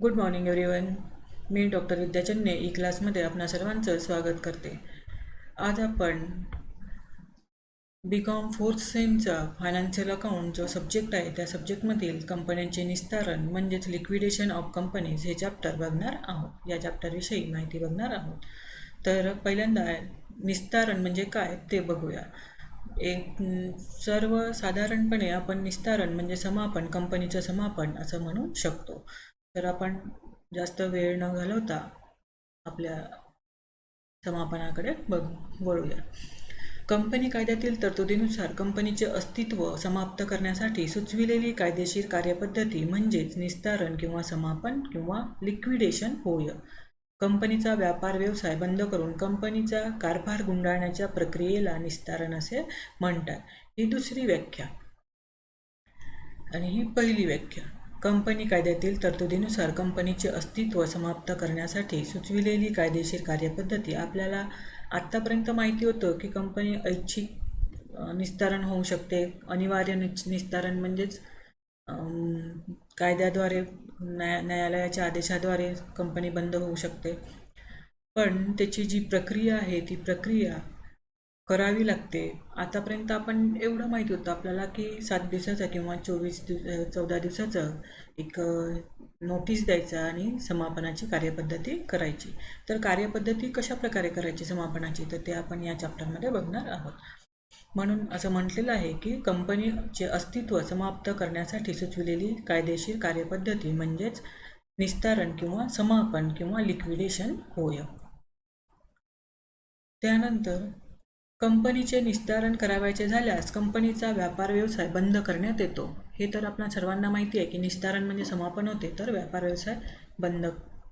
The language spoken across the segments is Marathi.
Good morning everyone. मी डॉक्टर विद्या चन्ने ई क्लासमध्ये आपणा सर्वांचं स्वागत करते. आज आपण BCom फोर्थ सेमचा फायनान्शियल अकाउंट जो सब्जेक्ट आहे त्या सब्जेक्टमधील कंपन्यांचे निस्तारण म्हणजेच लिक्विडेशन ऑफ कंपनीज हे चॅप्टर बघणार आहोत. या चॅप्टरविषयी माहिती बघणार आहोत. तर पहिल्यांदा निस्तारण म्हणजे काय ते बघूया. एक सर्वसाधारणपणे आपण निस्तारण म्हणजे समापन, कंपनीचं समापन असं म्हणू शकतो. तर आपण जास्त वेळ न घालवता आपल्या समापनाकडे वळूया. कंपनी कायद्यातील तरतुदीनुसार कंपनीचे अस्तित्व समाप्त करण्यासाठी सुचविलेली कायदेशीर कार्यपद्धती म्हणजेच निस्तारण किंवा समापन किंवा लिक्विडेशन होय. कंपनीचा व्यापार व्यवसाय बंद करून कंपनीचा कारभार गुंडाळण्याच्या प्रक्रियेला निस्तारण असे म्हणतात. ही दुसरी व्याख्या आणि ही पहिली व्याख्या. कंपनी कायद्यातील तरतुदीनुसार कंपनीचे अस्तित्व समाप्त करण्यासाठी सुचविलेली कायदेशीर कार्यपद्धती. आपल्याला आत्तापर्यंत माहिती होतं की कंपनी ऐच्छिक निस्तारण होऊ शकते. अनिवार्य निस्तारण म्हणजेच कायद्याद्वारे न्यायालयाच्या आदेशाद्वारे कंपनी बंद होऊ शकते. पण त्याची जी प्रक्रिया आहे ती प्रक्रिया करावी लागते. आतापर्यंत आपण एवढं माहिती होतं आपल्याला की 7 दिवसाचा किंवा 14 दिवसाचं एक नोटीस द्यायचा आणि समापनाची कार्यपद्धती करायची. तर कार्यपद्धती कशा प्रकारे करायची समापनाची तर ते आपण या चॅप्टरमध्ये बघणार आहोत. म्हणून असं म्हटलेलं आहे की कंपनीचे अस्तित्व समाप्त करण्यासाठी सुचविलेली कायदेशीर कार्यपद्धती म्हणजेच निस्तारण किंवा समापन किंवा लिक्विडेशन होय. त्यानंतर कंपनीचे निस्तारण करावयाचे झाल्यास कंपनीचा व्यापार व्यवसाय बंद करण्यात येतो. हे तर आपल्या सर्वांना माहिती आहे की निस्तारण म्हणजे समापन होते तर व्यापार व्यवसाय बंद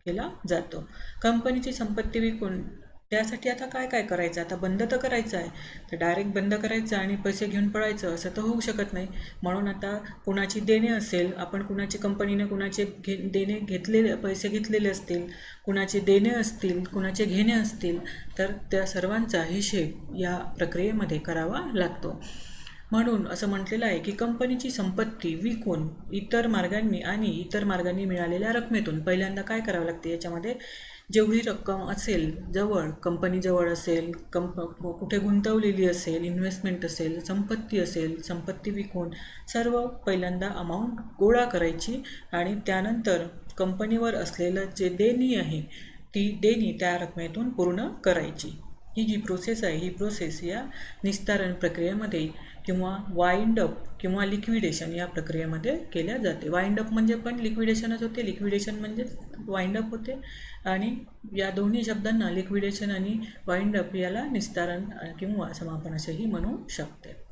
केला जातो. कंपनीची संपत्ती विकून त्यासाठी आता काय काय करायचं. आता बंद तर करायचं आहे तर डायरेक्ट बंद करायचं आणि पैसे घेऊन पळायचं असं तर होऊ शकत नाही. म्हणून आता कुणाची देणे असेल, आपण कुणाची कंपनीने कुणाचे देणे घेतलेले, पैसे घेतलेले असतील, कुणाचे देणे असतील, कुणाचे घेणे असतील तर त्या सर्वांचा हिशेब या प्रक्रियेमध्ये करावा लागतो. म्हणून असं म्हटलेलं आहे की कंपनीची संपत्ती विकून इतर मार्गांनी मिळालेल्या रकमेतून पहिल्यांदा काय करावं लागते. याच्यामध्ये जेवढी रक्कम असेल जवळ, कंपनीजवळ असेल, कुठे गुंतवलेली असेल, इन्व्हेस्टमेंट असेल, संपत्ती विकून सर्व पहिल्यांदा अमाऊंट गोळा करायची आणि त्यानंतर कंपनीवर असलेलं जे देणी आहे ती देणी त्या रकमेतून पूर्ण करायची. ही जी प्रोसेस आहे ही प्रोसेस या निस्तारण प्रक्रियेमध्ये किंवा वाइंड अप किंवा लिक्विडेशन या प्रक्रियेमध्ये केल्या जाते. वाइंड अप म्हणजे पण लिक्विडेशनच होते, लिक्विडेशन म्हणजेच वाइंड अप होते आणि या दोन्ही शब्दांना लिक्विडेशन आणि वाइंड अप याला निस्तारण किंवा समापन असेही म्हणू शकते.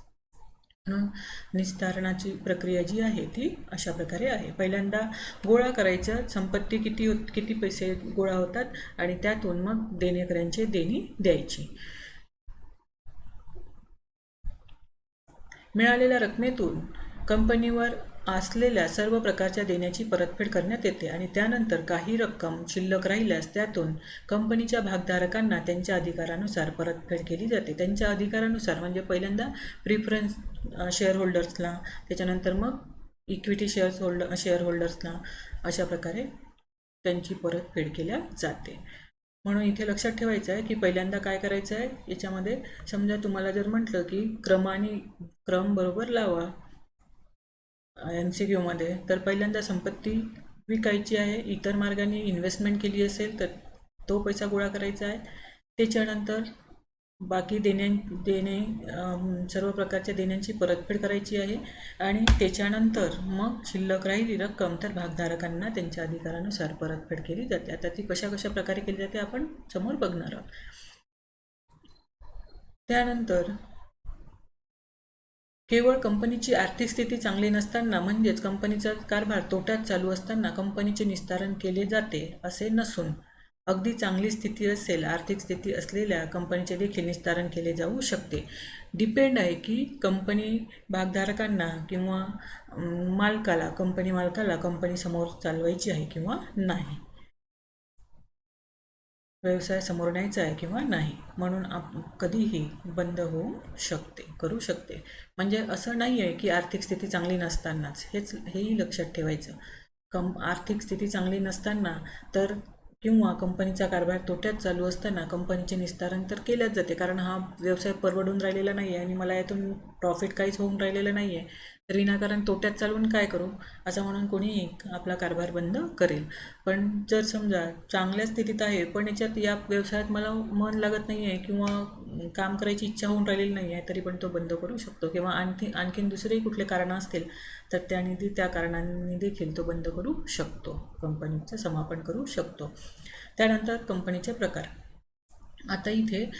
म्हणून निस्तारणाची प्रक्रिया जी आहे ती अशा प्रकारे आहे. पहिल्यांदा गोळा करायचं, संपत्ती किती पैसे गोळा होतात आणि त्यातून मग देणेकऱ्यांची देणी द्यायची. मिळालेल्या रकमेतून कंपनीवर असलेल्या सर्व प्रकारच्या देण्याची परतफेड करण्यात येते आणि त्यानंतर काही रक्कम शिल्लक राहिल्यास त्यातून कंपनीच्या भागधारकांना त्यांच्या अधिकारानुसार परतफेड केली जाते. त्यांच्या अधिकारानुसार म्हणजे पहिल्यांदा प्रिफरन्स शेअर होल्डर्सला, त्याच्यानंतर मग इक्विटी शेअर होल्डर्सला अशा प्रकारे त्यांची परतफेड केल्या जाते. म्हणून इथे लक्षात ठेवायचं आहे की पहिल्यांदा काय करायचं आहे. याच्यामध्ये समजा तुम्हाला जर म्हटलं की क्रम बरोबर लावा MCQमध्ये, तर पहिल्यांदा संपत्ती विकायची आहे. इतर मार्गाने इन्व्हेस्टमेंट केली असेल तर तो पैसा गोळा करायचा आहे. त्याच्यानंतर बाकी देणे सर्व प्रकारच्या देण्यांची परतफेड करायची आहे आणि त्याच्यानंतर मग शिल्लक राहिली रक्कम तर भागधारकांना त्यांच्या अधिकारानुसार परतफेड केली जाते. आता ती कशा प्रकारे केली जाते आपण समोर बघणार आहोत. त्यानंतर केवळ कंपनीची आर्थिक स्थिती चांगली नसताना म्हणजेच कंपनीचा कारभार तोट्यात चालू असताना कंपनीचे निस्तारण केले जाते असे नसून अगदी चांगली स्थिती असेल, आर्थिक स्थिती असलेल्या कंपनीचे देखील निस्तारण केले जाऊ शकते. डिपेंड आहे की कंपनी भागधारकांना किंवा कंपनी मालकाला कंपनी समोर चालवायची आहे किंवा नाही, व्यवसाय समोर न्यायचा आहे किंवा नाही. म्हणून कधीही बंद होऊ शकते, करू शकते. म्हणजे असं नाही आहे की आर्थिक स्थिती चांगली नसतानाच, हेही लक्षात ठेवायचं. आर्थिक स्थिती चांगली नसताना तर किंवा कंपनीचा कारभार तोट्यात चालू असताना कंपनीचे निस्तारण तर केल्याच जाते, कारण हा व्यवसाय परवडून राहिलेला नाही आहे आणि मला यातून प्रॉफिट काहीच होऊन राहिलेलं नाही आहे, तर विनाकारण तोट्यात चालवून काय करू, असं म्हणून कोणीही आपला कारभार बंद करेल. पण जर समजा चांगल्या स्थितीत आहे पण याच्यात या व्यवसायात मला मन लागत नाही आहे किंवा काम करायची इच्छा होऊन राहिलेली नाही आहे, तरी पण तो बंद करू शकतो. किंवा आणखीन दुसरेही कुठले कारणं असतील तर त्या कारणांनी देखील तो बंद करू शकतो, कंपनीचं समापन करू शकतो. त्यानंतर कंपनीचे प्रकार. आता इथे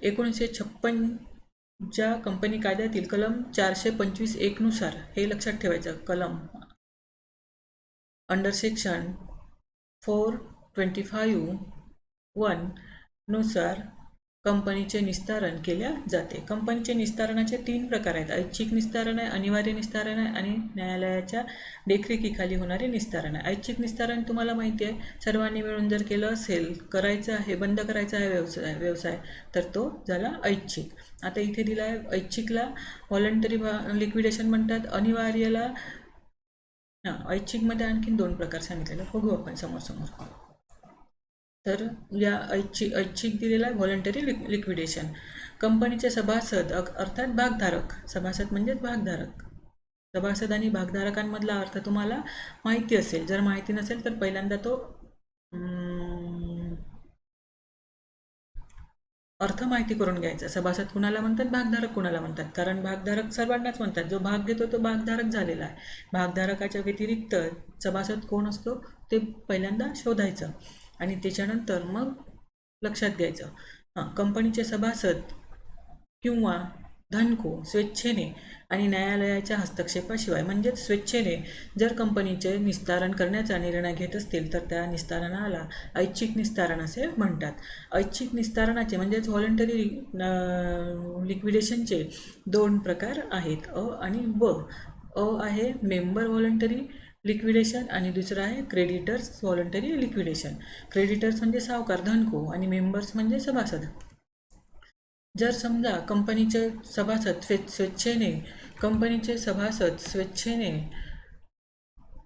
1956च्या कंपनी कायद्यातील कलम 425(1) नुसार हे लक्षात ठेवायचं, कलम अंडर सेक्शन 425(1) नुसार कंपनीचे निस्तारण केल्या जाते. कंपनीचे निस्तारणाचे 3 प्रकार आहेत. ऐच्छिक निस्तारण आहे, अनिवार्य निस्तारण आहे आणि न्यायालयाच्या देखरेखीखाली होणारे निस्तारण आहे. ऐच्छिक निस्तारण तुम्हाला माहिती आहे, सर्वांनी मिळून जर केलं असेल, करायचं आहे, बंद करायचा आहे व्यवसाय तर तो झाला ऐच्छिक. आता इथे दिला आहे ऐच्छिकला व्हॉलंटरी लिक्विडेशन म्हणतात, अनिवार्यला ऐच्छिकमध्ये आणखीन 2 प्रकार सांगितलेले बघू आपण समोर. तर या ऐच्छिक दिलेला आहे व्हॉलंटरी लिक्विडेशन. कंपनीचे सभासद अर्थात भागधारक, सभासद म्हणजेच भागधारक, सभासद आणि भागधारकांमधला अर्थ तुम्हाला माहिती असेल. जर माहिती नसेल तर पहिल्यांदा तो अर्थ माहिती करून घ्यायचा. सभासद कुणाला म्हणतात, भागधारक कुणाला म्हणतात, कारण भागधारक सर्वांनाच म्हणतात. जो भाग घेतो तो भागधारक झालेला आहे. भागधारकाच्या व्यतिरिक्त सभासद कोण असतो ते पहिल्यांदा शोधायचं आणि त्याच्यानंतर मग लक्षात घ्यायचं. कंपनीचे सभासद किंवा धनको स्वेच्छेने आणि न्यायालयाच्या हस्तक्षेपाशिवाय म्हणजेच स्वेच्छेने जर कंपनीचे निस्तारण करण्याचा निर्णय घेत असतील तर त्या निस्तारणाला ऐच्छिक निस्तारण असे म्हणतात. ऐच्छिक निस्तारणाचे म्हणजेच व्हॉलंटरी लिक्विडेशनचे 2 प्रकार आहेत, अ आणि ब. अ आहे मेंबर व्हॉलंटरी लिक्विडेशन आणि दुसरं आहे क्रेडिटर्स व्हॉलंटरी लिक्विडेशन. क्रेडिटर्स म्हणजे सावकार धनको आणि मेंबर्स म्हणजे सभासद. जर समजा कंपनीचे सभासद स्वेच्छेने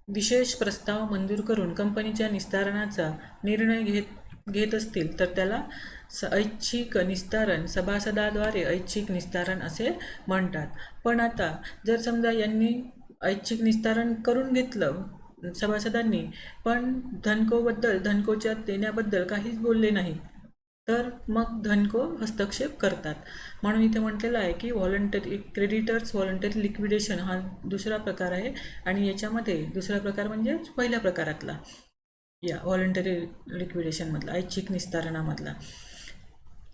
विशेष प्रस्ताव मंजूर करून कंपनीच्या निस्तारणाचा निर्णय घेत असतील तर त्याला ऐच्छिक निस्तारण, सभासदाद्वारे ऐच्छिक निस्तारण असे म्हणतात. पण आता जर समजा यांनी ऐच्छिक निस्तारण करून घेतलं सभासदांनी, पण धनकोच्या देण्याबद्दल काहीच बोलले नाही, तर मग धनको हस्तक्षेप करतात. म्हणून इथे म्हटलेलं आहे की क्रेडिटर्स व्हॉलंटरी लिक्विडेशन हा दुसरा प्रकार आहे आणि याच्यामध्ये दुसरा प्रकार म्हणजे पहिल्या प्रकारातला, या व्हॉलंटरी लिक्विडेशनमधला, ऐच्छिक निस्तारणामधला.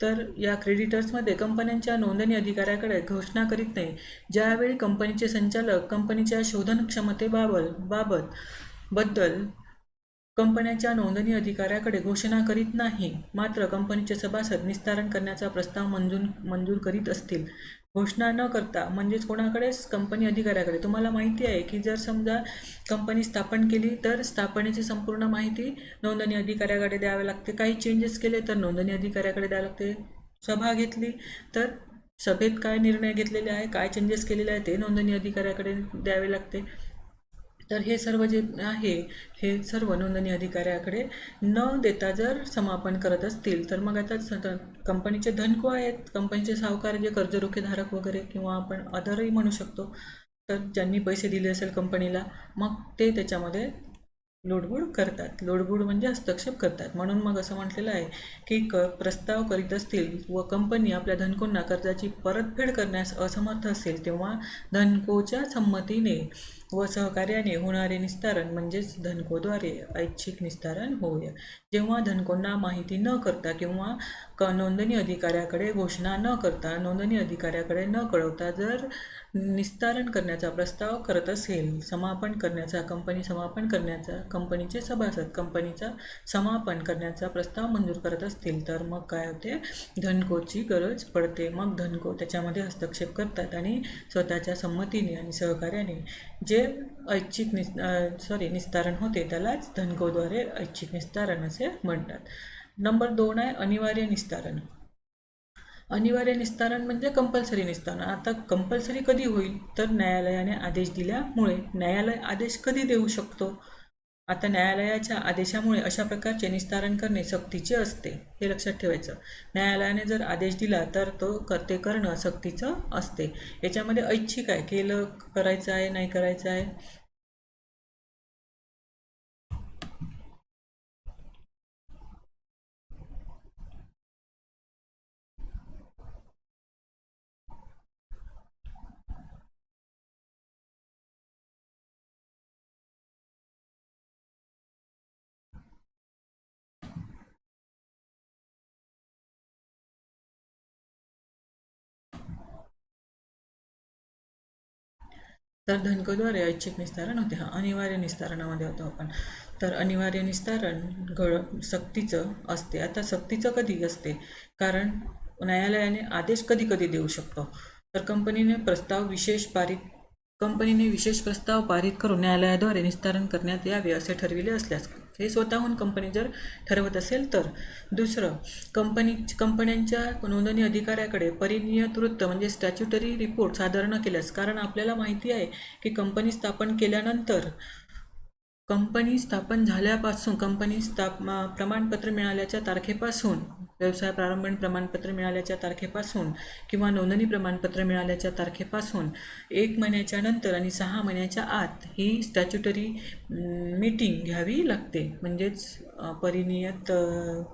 तर या क्रेडिटर्समध्ये कंपन्यांच्या नोंदणी अधिकाऱ्याकडे घोषणा करीत नाही. ज्यावेळी कंपनीचे संचालक कंपनीच्या शोधन क्षमतेबद्दल कंपन्यांच्या नोंदणी अधिकाऱ्याकडे घोषणा करीत नाही, मात्र कंपनीचे सभासद निस्तारण करण्याचा प्रस्ताव मंजूर करीत असतील, घोषणा न करता म्हणजेच कोणाकडेच, कंपनी अधिकाऱ्याकडे. तुम्हाला माहिती आहे की जर समजा कंपनी स्थापन केली तर स्थापनेची संपूर्ण माहिती नोंदणी अधिकाऱ्याकडे द्यावी लागते. काही चेंजेस केले तर नोंदणी अधिकाऱ्याकडे द्यावे लागते. सभा घेतली तर सभेत काय निर्णय घेतलेले आहे, काय चेंजेस केलेले आहे ते नोंदणी अधिकाऱ्याकडे द्यावे लागते. तर हे सर्व जे आहे हे सर्व नोंदणी अधिकाऱ्याकडे न देता जर समापन करत असतील तर मग आता कंपनीचे धनको आहेत, कंपनीचे सावकार जे कर्जरोखेधारक वगैरे किंवा आपण अदरही म्हणू शकतो, तर ज्यांनी पैसे दिले असेल कंपनीला, मग ते त्याच्यामध्ये लोडबूड करतात. लोडबूड म्हणजे हस्तक्षेप करतात. म्हणून मग असं म्हटलेलं आहे की प्रस्ताव करीत असतील व कंपनी आपल्या धनकोंना कर्जाची परतफेड करण्यास असमर्थ असेल तेव्हा धनकोच्या संमतीने व सहकार्याने होणारे निस्तारण म्हणजेच धनकोद्वारे ऐच्छिक निस्तारण होय. जेव्हा धनकोंना माहिती न करता किंवा नोंदणी अधिकाऱ्याकडे घोषणा न करता, नोंदणी अधिकाऱ्याकडे न कळवता जर निस्तारण करण्याचा प्रस्ताव करत असेल, कंपनी समापन करण्याचा, कंपनीचे सभासद कंपनीचा समापन करण्याचा प्रस्ताव मंजूर करत असतील तर मग काय होते, धनकोची गरज पडते. मग धनको त्याच्यामध्ये हस्तक्षेप करतात आणि स्वतःच्या संमतीने आणि सहकार्याने जे ऐच्छिक निस्तारण होते त्यालाच धनकोद्वारे ऐच्छिक निस्तारण असे म्हणतात. नंबर 2 आहे अनिवार्य निस्तारण. अनिवार्य निस्तारण म्हणजे कंपल्सरी निस्तारण. आता कंपल्सरी कधी होईल तर न्यायालयाने आदेश दिल्यामुळे. न्यायालय आदेश कधी देऊ शकतो, आता न्यायालयाच्या आदेशामुळे अशा प्रकारचे निस्तारण करणे सक्तीचे असते, हे लक्षात ठेवायचं. न्यायालयाने जर आदेश दिला तर ते करणं सक्तीचं असते. याच्यामध्ये ऐच्छिक आहे, करायचं आहे नाही करायचं आहे. तर धनकोद्वारे ऐच्छिक निस्तारण होते. अनिवार्य निस्तारणामध्ये होतो आपण. तर अनिवार्य निस्तारण सक्तीचं असते. आता सक्तीचं कधी असते? कारण न्यायालयाने आदेश कधी कधी देऊ शकतो. तर कंपनीने विशेष प्रस्ताव पारित करून न्यायालयाद्वारे निस्तारण करण्यात यावे असे ठरविले असल्यास, हे स्वतःहून कंपनी जर ठरवत असेल तर. दुसरं, कंपन्यांच्या नोंदणी अधिकाऱ्याकडे परिनियत वृत्त म्हणजे स्टॅच्युटरी रिपोर्ट सादर न केल्यास. कारण आपल्याला माहिती आहे की कंपनी स्थापन केल्यानंतर, कंपनी स्थापन झाल्यापासून, प्रमाणपत्र मिळाल्याच्या तारखेपासून, व्यवसाय प्रारंभण प्रमाणपत्र मिळाल्याच्या तारखेपासून किंवा नोंदणी प्रमाणपत्र मिळाल्याच्या तारखेपासून 1 महिन्याच्या नंतर आणि 6 महिन्याच्या आत ही स्टॅच्युटरी मीटिंग घ्यावी लागते. म्हणजेच परिनियत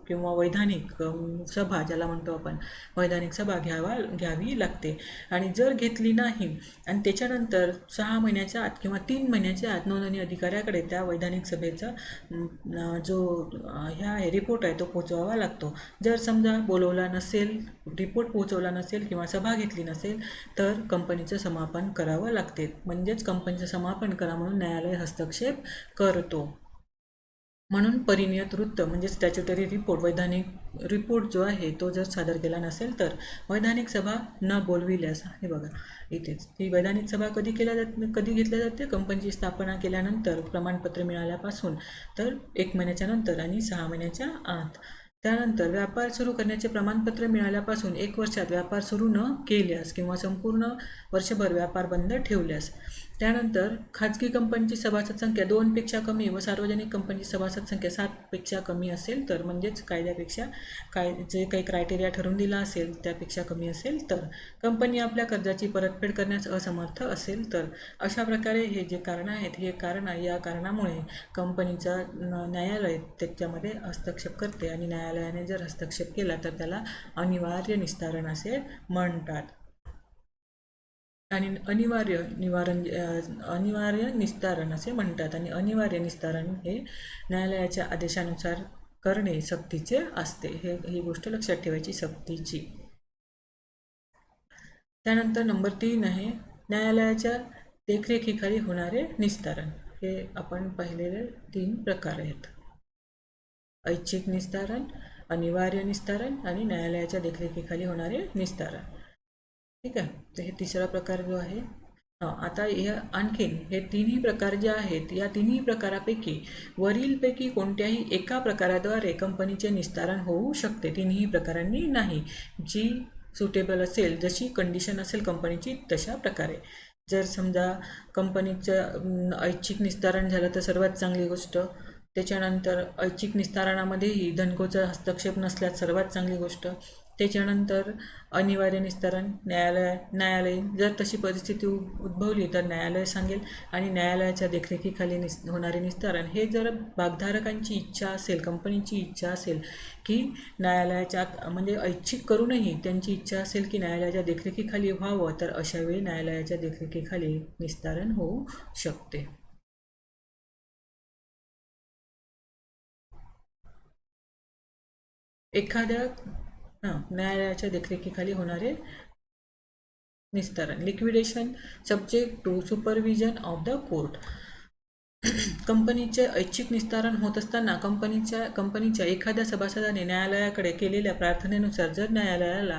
किंवा वैधानिक सभा ज्याला म्हणतो आपण, वैधानिक सभा घ्यावी लागते. आणि जर घेतली नाही आणि त्याच्यानंतर 6 महिन्याच्या आत किंवा 3 महिन्याच्या आत नोंदणी अधिकाऱ्याकडे त्या वैधानिक सभेचा जो रिपोर्ट आहे तो पोचवावा लागतो. जर समजा बोलवला नसेल, रिपोर्ट पोहोचवला नसेल किंवा सभा घेतली नसेल तर कंपनीचं समापन करावं लागते. म्हणजेच कंपनीचं समापन करा म्हणून न्यायालय हस्तक्षेप करतो. म्हणून परिनियत वृत्त म्हणजे स्टॅच्युटरी रिपोर्ट, वैधानिक रिपोर्ट जो आहे तो जर सादर केला नसेल तर. वैधानिक सभा न बोलविल्यास, हे बघा इथेच, ही वैधानिक सभा कधी घेतल्या जाते? कंपनीची स्थापना केल्यानंतर, प्रमाणपत्र मिळाल्यापासून, तर 1 महिन्याच्या नंतर आणि 6 महिन्याच्या आत. त्यानंतर व्यापार सुरू करण्याचे प्रमाणपत्र मिळाल्यापासून 1 वर्षात व्यापार सुरू न केल्यास किंवा संपूर्ण वर्षभर व्यापार बंद ठेवल्यास. त्यानंतर खाजगी कंपनीची सभासद संख्या 2 पेक्षा कमी व सार्वजनिक कंपनीची सभासद संख्या 7 पेक्षा कमी असेल तर, म्हणजेच कायद्यापेक्षा जे काही क्रायटेरिया ठरवून दिला असेल त्यापेक्षा कमी असेल तर. कंपनी आपल्या कर्जाची परतफेड करण्यास असमर्थ असेल तर. अशा प्रकारे हे जे कारण आहेत, हे या कारणामुळे कंपनीचा न्यायालय त्याच्यामध्ये हस्तक्षेप करते आणि न्यायालयाने जर हस्तक्षेप केला तर त्याला अनिवार्य निस्तारण असे म्हणतात. आणि अनिवार्य निस्तारण असे म्हणतात. आणि अनिवार्य निस्तारण हे न्यायालयाच्या आदेशानुसार करणे सक्तीचे असते. ही गोष्ट लक्षात ठेवायची, सक्तीची. त्यानंतर नंबर 3 आहे न्यायालयाच्या देखरेखीखाली होणारे निस्तारण. हे आपण पाहिलेले 3 प्रकार आहेत: ऐच्छिक निस्तारण, अनिवार्य निस्तारण आणि न्यायालयाच्या देखरेखीखाली होणारे निस्तारण. ठीक आहे. तर हे तिसरा प्रकार जो आहे. आता आणखीन हे 3ही प्रकार जे आहेत, या 3ही प्रकारापैकी वरीलपैकी कोणत्याही एका प्रकाराद्वारे कंपनीचे निस्तारण होऊ शकते. 3ही प्रकारांनी नाही. जी सुटेबल असेल, जशी कंडिशन असेल कंपनीची तशा प्रकारे. जर समजा कंपनीचं ऐच्छिक निस्तारण झालं तर सर्वात चांगली गोष्ट. त्याच्यानंतर ऐच्छिक निस्तारणामध्येही धनकोचा हस्तक्षेप नसल्यास सर्वात चांगली गोष्ट. त्याच्यानंतर अनिवार्य निस्तारण, न्यायालयीन जर तशी परिस्थिती उद्भवली तर न्यायालय सांगेल. आणि न्यायालयाच्या देखरेखीखाली होणारे निस्तारण हे जर भागधारकांची इच्छा असेल, कंपनीची इच्छा असेल की न्यायालयाच्या, म्हणजे ऐच्छिक करूनही त्यांची इच्छा असेल की न्यायालयाच्या देखरेखीखाली व्हावं, तर अशावेळी न्यायालयाच्या देखरेखीखाली निस्तारण होऊ शकते. एखाद्या न्यायालयाच्या देखरेखीखाली होणारे निस्तारण. Liquidation subject to supervision of the court. कंपनीचे ऐच्छिक निस्तारण होत असताना कंपनीच्या एखाद्या सभासदाने न्यायालयाकडे केलेल्या प्रार्थनेनुसार जर न्यायालयाला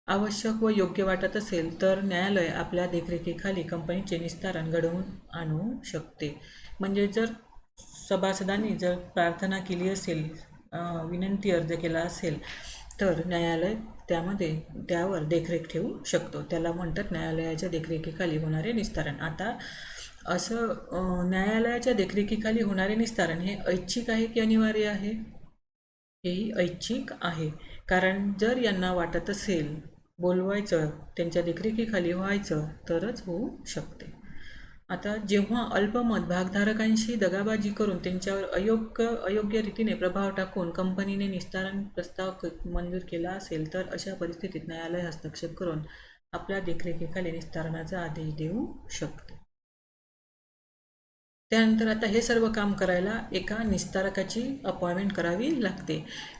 आवश्यक व योग्य वाटत असेल तर न्यायालय आपल्या देखरेखीखाली कंपनीचे निस्तारण घडवून आणू शकते. म्हणजे जर सभासदांनी जर प्रार्थना केली असेल, विनंती अर्ज केला असेल तर न्यायालय त्यावर देखरेख ठेवू शकतो. त्याला म्हणतात न्यायालयाच्या देखरेखीखाली होणारे निस्तारण. आता असं न्यायालयाच्या देखरेखीखाली होणारे निस्तारण हे ऐच्छिक आहे की अनिवार्य आहे? हेही ऐच्छिक आहे. कारण जर यांना वाटत असेल बोलवायचं, त्यांच्या देखरेखीखाली व्हायचं, तरच होऊ शकते. आता जेव्हा अल्पमत भागधारकांशी दगाबाजी करून त्यांच्यावर अयोग्य रीतीने प्रभाव टाकून कंपनीने निस्तारण प्रस्ताव मंजूर केला असेल, तर अशा परिस्थितीत न्यायालय हस्तक्षेप करून आपल्या देखरेखीखाली निस्तारणाचा आदेश देऊ शकते. त्यानंतर आता हे सर्व काम करायला एका निस्तारकाची अपॉइंटमेंट करावी लागते.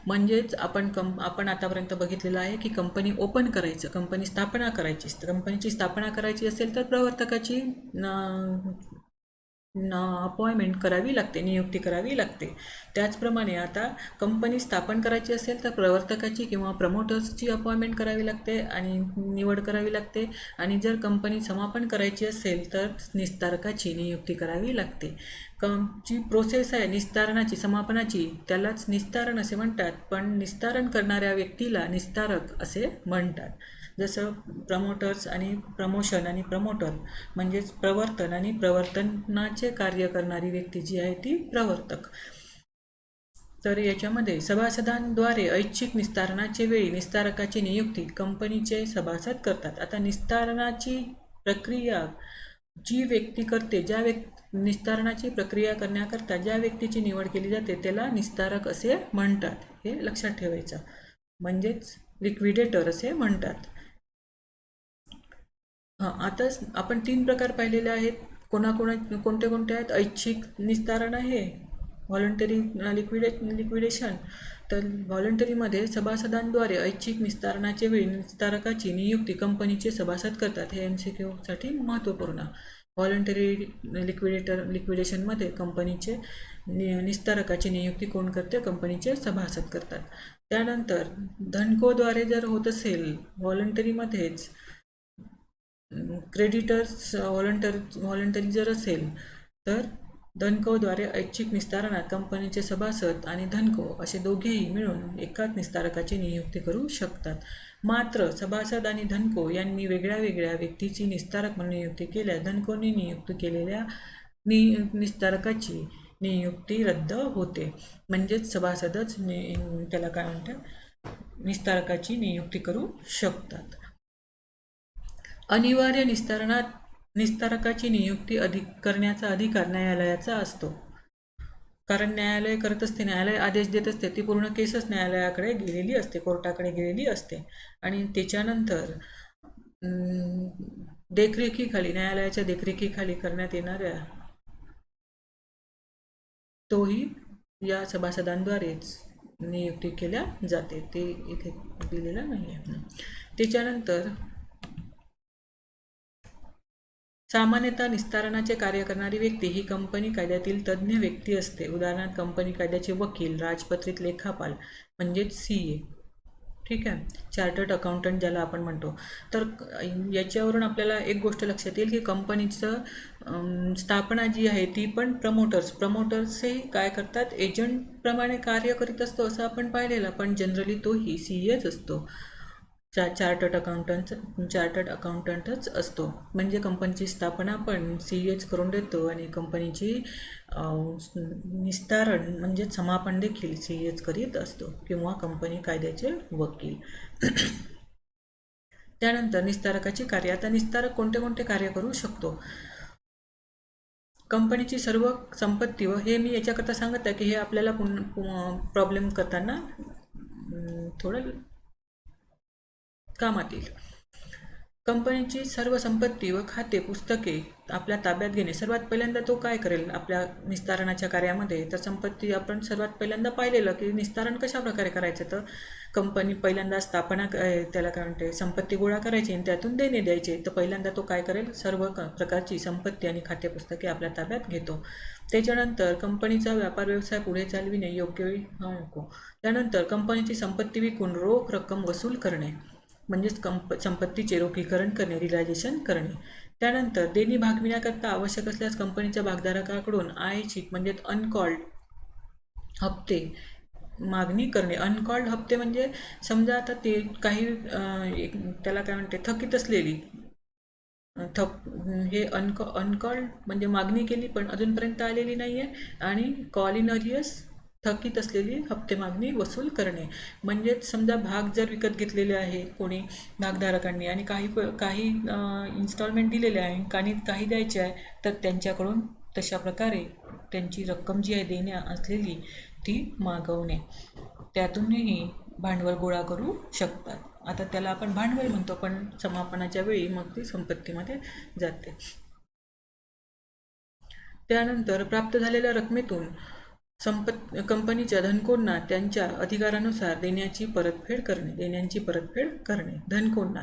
म्हणजेच आपण आतापर्यंत बघितलेलं आहे की कंपनी ओपन करायचं, कंपनी स्थापना करायची. कंपनीची स्थापना करायची असेल तर प्रवर्तकाची अपॉइंटमेंट करावी लागते, नियुक्ती करावी लागते. त्याचप्रमाणे आता कंपनी स्थापन करायची असेल तर प्रवर्तकाची किंवा प्रमोटर्सची अपॉइंटमेंट करावी लागते आणि निवड करावी लागते. आणि जर कंपनी समापन करायची असेल तर निस्तारकाची नियुक्ती करावी लागते. जी प्रोसेस आहे निस्तारणाची, समापनाची, त्यालाच निस्तारण असे म्हणतात. पण निस्तारण करणाऱ्या व्यक्तीला निस्तारक असे म्हणतात. जसं प्रमोटर्स आणि प्रमोशन आणि प्रमोटर म्हणजेच प्रवर्तन आणि प्रवर्तनाचे कार्य करणारी व्यक्ती जी आहे ती प्रवर्तक. तर याच्यामध्ये सभासदांद्वारे ऐच्छिक निस्तारणाचे वेळी निस्तारकाची नियुक्ती कंपनीचे सभासद करतात. आता निस्तारणाची प्रक्रिया जी व्यक्ती करते, निस्तारणाची प्रक्रिया करण्याकरता ज्या व्यक्तीची निवड केली जाते त्याला निस्तारक असे म्हणतात. हे लक्षात ठेवायचं. म्हणजेच लिक्विडेटर असे म्हणतात. आता आपण 3 प्रकार पाहिलेले आहेत. कोणते आहेत? ऐच्छिक निस्तारण आहे, व्हॉलंटरी लिक्विडेशन. तर व्हॉलंटरीमध्ये सभासदांद्वारे ऐच्छिक निस्तारणाचे वेळी निस्तारकाची नियुक्ती कंपनीचे सभासद करतात. हे MCQसाठी महत्त्वपूर्ण. व्हॉलंटरी लिक्विडेशनमध्ये कंपनीचे निस्तारकाची नियुक्ती कोण करते? कंपनीचे सभासद करतात. त्यानंतर धनकोद्वारे जर होत असेल व्हॉलंटरीमध्येच, क्रेडिटर्स व्हॉलंटरी जर असेल तर धनकोद्वारे ऐच्छिक निस्तारणात कंपनीचे सभासद आणि धनको असे दोघेही मिळून एकाच निस्तारकाची नियुक्ती करू शकतात. मात्र सभासद आणि धनको यांनी वेगळ्या वेगळ्या व्यक्तीची निस्तारक म्हणून नियुक्ती केल्यास धनकोनी नियुक्त केलेल्या निस्तारकाची नियुक्ती रद्द होते. म्हणजेच सभासदच त्याला काय म्हणतात? निस्तारकाची नियुक्ती करू शकतात. अनिवार्य निस्तारणात निस्तारकाची नियुक्ती करण्याचा अधिकार न्यायालयाचा असतो. कारण न्यायालय करत असते, न्यायालय आदेश देत असते, ती पूर्ण केसच न्यायालयाकडे गेलेली असते, कोर्टाकडे गेलेली असते. आणि त्याच्यानंतर देखरेखीखाली, न्यायालयाच्या देखरेखीखाली करण्यात येणाऱ्या तोही या सभासदांद्वारेच नियुक्ती केल्या जाते. ते इथे दिलेलं नाही आहे. त्याच्यानंतर सामान्यतः निस्तारणाचे कार्य करणारी व्यक्ती ही कंपनी कायद्यातील तज्ज्ञ व्यक्ती असते. उदाहरणार्थ कंपनी कायद्याचे वकील, राजपत्रित लेखापाल म्हणजेच CA, ठीक आहे, चार्टर्ड अकाउंटंट ज्याला आपण म्हणतो. तर याच्यावरून आपल्याला एक गोष्ट लक्षात येईल की कंपनीचं स्थापना जी आहे ती पण प्रमोटर्सही काय करतात? एजंटप्रमाणे कार्य करीत असतो असं आपण पाहिलेलं. पण जनरली तोही CAच असतो, चार्टर्ड अकाउंटंटच असतो. म्हणजे कंपनीची स्थापना पण CAच करून देतो आणि कंपनीची निस्तारण म्हणजे समापन देखील CAच करीत असतो किंवा कंपनी कायद्याचे वकील. त्यानंतर निस्तारकाची कार्य. आता निस्तारक कोणते कार्य करू शकतो? कंपनीची सर्व संपत्ती, व हे मी याच्याकरता सांगत आहे की हे आपल्याला प्रॉब्लेम करताना थोडं कामात येईल. कंपनीची सर्व संपत्ती व खाते पुस्तके आपल्या ताब्यात घेणे. सर्वात पहिल्यांदा तो काय करेल आपल्या निस्तारणाच्या कार्यामध्ये? तर संपत्ती आपण सर्वात पहिल्यांदा पाहिलेलं की निस्तारण कशा प्रकारे करायचं. तर कंपनी पहिल्यांदा स्थापना, त्याला काय म्हणते, संपत्ती गोळा करायची आणि त्यातून देणे द्यायचे. तर पहिल्यांदा तो काय करेल? सर्व प्रकारची संपत्ती आणि खातेपुस्तके आपल्या ताब्यात घेतो. त्याच्यानंतर कंपनीचा व्यापार व्यवसाय पुढे चालविणे योग्य वेळी नको. त्यानंतर कंपनीची संपत्ती विकून रोख रक्कम वसूल करणे म्हणजेच संपत्तीचे रोखीकरण करणे, रिलायझेशन करणे. त्यानंतर देणी भागविण्याकरता आवश्यक असल्यास कंपनीच्या भागधारकाकडून ऐच्छिक म्हणजेच अनकॉल्ड हप्ते मागणी करणे. अनकॉल्ड हप्ते म्हणजे समजा आता ते काही त्याला काय म्हणते, थकीत असलेली हे अनकॉल्ड म्हणजे मागणी केली पण अजूनपर्यंत आलेली नाही आहे, आणि कॉल इन अरियस थकीत असलेली हप्ते मागणी वसूल करणे. म्हणजेच समजा भाग जर विकत घेतलेले आहे कोणी भागधारकांनी आणि काही इन्स्टॉलमेंट दिलेले आहे आणि काही द्यायचे आहे, तर त्यांच्याकडून तशा प्रकारे त्यांची रक्कम जी आहे देण्या असलेली ती मागवणे. त्यातूनही भांडवल गोळा करू शकतात. आता त्याला आपण भांडवल म्हणतो, पण समापनाच्या वेळी मग ती संपत्तीमध्ये जाते. त्यानंतर प्राप्त झालेल्या रकमेतून कंपनीच्या धनकोंना त्यांच्या अधिकारानुसार देण्याची परतफेड करणे धनकोंना.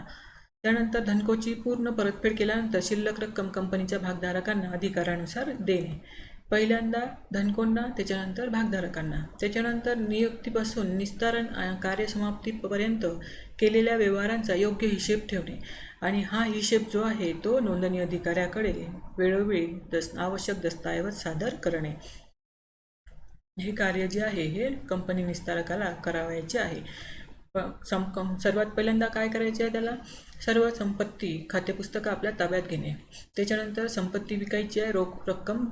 त्यानंतर धनकोची पूर्ण परतफेड केल्यानंतर शिल्लक रक्कम कंपनीच्या भागधारकांना अधिकारानुसार देणे. पहिल्यांदा धनकोंना, त्याच्यानंतर भागधारकांना. त्याच्यानंतर नियुक्तीपासून निस्तारण कार्यसमाप्तीपर्यंत केलेल्या व्यवहारांचा योग्य हिशेब ठेवणे, आणि हा हिशेब जो आहे तो नोंदणी अधिकाऱ्याकडे वेळोवेळी आवश्यक दस्तऐवज सादर करणे. हे कार्य जे आहे हे कंपनी निस्तारकाला करावायचे आहे. सर्वात पहिल्यांदा काय करायचे आहे, त्याला सर्व संपत्ती खातेपुस्तकं आपल्या ताब्यात घेणे. त्याच्यानंतर संपत्ती विकायची आहे, रोख रक्कम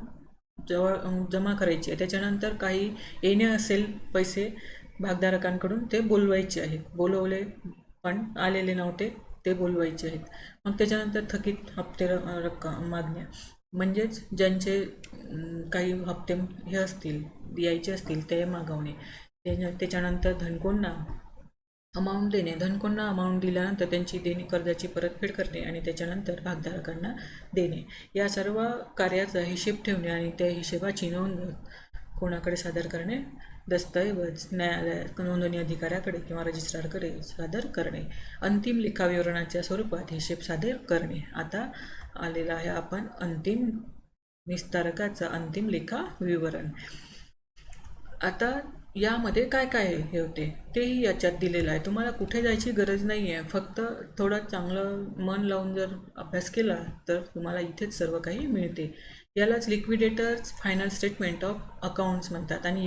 जमा करायची आहे. त्याच्यानंतर काही येणे असेल पैसे भागधारकांकडून ते बोलवायचे आहेत, बोलवले पण आलेले नव्हते ते बोलवायचे आहेत. मग त्याच्यानंतर थकीत हप्ते रक्कम मागण्या, म्हणजेच ज्यांचे काही हप्ते हे असतील द्यायचे असतील ते मागवणे. त्याच्यानंतर धनकोंना अमाऊंट देणे. धनकोंना अमाऊंट दिल्यानंतर त्यांची कर्जाची परतफेड करणे आणि त्याच्यानंतर भागधारकांना देणे. या सर्व कार्याचा हिशेब ठेवणे आणि त्या हिशेबाची नोंद कोणाकडे सादर करणे, दस्तऐवज न्यायालयात नोंदणी अधिकाऱ्याकडे किंवा रजिस्ट्रारकडे सादर करणे. अंतिम लेखाविवरणाच्या स्वरूपात हिशेब सादर करणे. आता आलेला आहे आपण अंतिम निस्तारकाचा अंतिम लेखा विवरण. आता यामध्ये काय काय हे होते तेही याच्यात दिलेलं आहे. तुम्हाला कुठे जायची गरज नाही आहे, फक्त थोडं चांगलं मन लावून जर अभ्यास केला तर तुम्हाला इथेच सर्व काही मिळते. यालाच liquidators final statement of accounts म्हणतात. आणि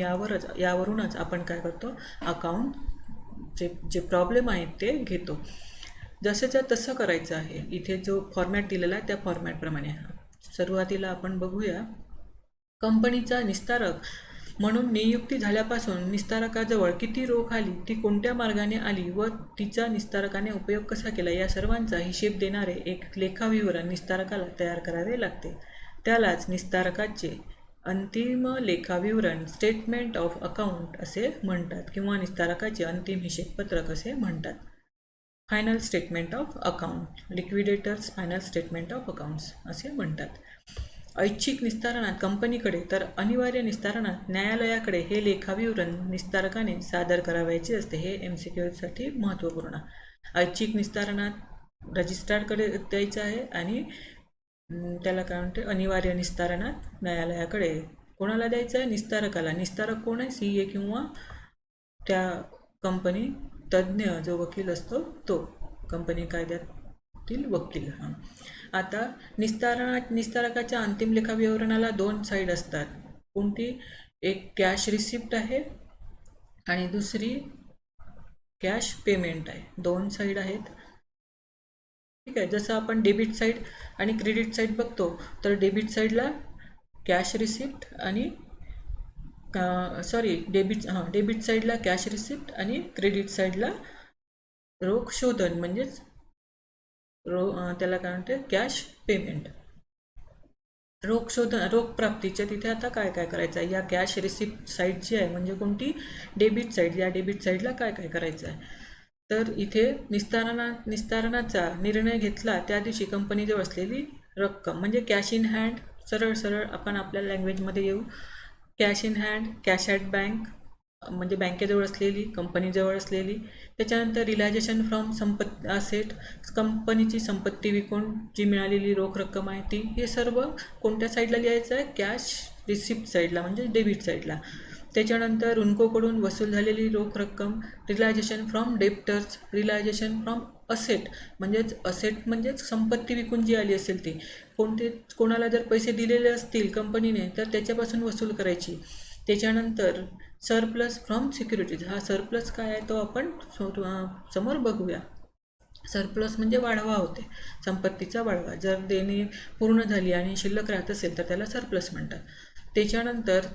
यावरूनच आपण काय करतो, अकाउंट जे प्रॉब्लेम आहेत ते घेतो. जसंच्या तसं करायचं आहे. इथे जो फॉर्मॅट दिलेला आहे त्या फॉर्मॅटप्रमाणे सुरुवातीला आपण बघूया. कंपनीचा निस्तारक म्हणून नियुक्ती झाल्यापासून निस्तारकाजवळ किती रोख आली, ती कोणत्या मार्गाने आली व तिचा निस्तारकाने उपयोग कसा केला, या सर्वांचा हिशेब देणारे एक लेखाविवरण निस्तारकाला तयार करावे लागते. त्यालाच निस्तारकाचे अंतिम लेखाविवरण स्टेटमेंट ऑफ अकाउंट असे म्हणतात, किंवा निस्तारकाचे अंतिम हिशेबपत्रक असे म्हणतात. Final statement of account, liquidators final statement of accounts असे म्हणतात. ऐच्छिक निस्तारणात कंपनीकडे तर अनिवार्य निस्तारणात न्यायालयाकडे हे लेखाविवरण निस्तारकाने सादर करावायचे असते. हे MCQसाठी महत्त्वपूर्ण. ऐच्छिक निस्तारणात रजिस्ट्रारकडे द्यायचं आहे आणि त्याला काय म्हणते, अनिवार्य निस्तारणात न्यायालयाकडे कोणाला द्यायचं आहे, निस्तारकाला. निस्तारक कोण आहे, CA किंवा त्या कंपनी तज्ज्ञ जो वकील असतो तो, कंपनी कायद्यातील वकील. आता निस्तारकाच्या अंतिम लेखाविवरणाला 2 साईड असतात. कोणती, एक कॅश रिसिप्ट आहे आणि दुसरी कॅश पेमेंट आहे. 2 साईड आहेत. ठीक आहे. जसं आपण डेबिट साईड आणि क्रेडिट साईड बघतो, तर डेबिट साईडला कॅश रिसिप्ट आणि डेबिट साईडला कॅश रिसिप्ट आणि क्रेडिट साईडला रोख शोधन, म्हणजेच त्याला काय म्हणते, कॅश पेमेंट. रोख प्राप्तीच्या तिथे आता काय काय करायचं आहे, या कॅश रिसिप्ट साईड जी आहे म्हणजे कोणती, डेबिट साईड. या डेबिट साईडला काय काय करायचं आहे, तर इथे निस्तारणाचा निर्णय घेतला त्या दिवशी कंपनीजवळ असलेली रक्कम म्हणजे कॅश इन हँड. सरळ आपण आपल्या लँग्वेजमध्ये येऊ. Cash in hand, cash at bank म्हणजे बँकेजवळ असलेली, कंपनीजवळ असलेली. त्याच्यानंतर रिलायझेशन फ्रॉम असेट, कंपनीची संपत्ती विकून जी मिळालेली रोख रक्कम आहे ती. हे सर्व कोणत्या साईडला लिहायचं आहे, कॅश रिसिप्ट साईडला म्हणजे डेबिट साईडला. त्याच्यानंतर रुनकोकडून वसूल झालेली रोख रक्कम, realisation from debtors, realisation from asset म्हणजेच संपत्ती विकून जी आली असेल ती. कोणाला जर पैसे दिलेले असतील कंपनीने तर त्याच्यापासून वसूल करायची. त्याच्यानंतर सरप्लस फ्रॉम सिक्युरिटीज, हा सरप्लस काय आहे तो आपण समोर बघूया. सरप्लस म्हणजे वाढवा होते, संपत्तीचा वाढवा. जर देणी पूर्ण झाली आणि शिल्लक राहत असेल तर त्याला सरप्लस म्हणतात. त्याच्यानंतर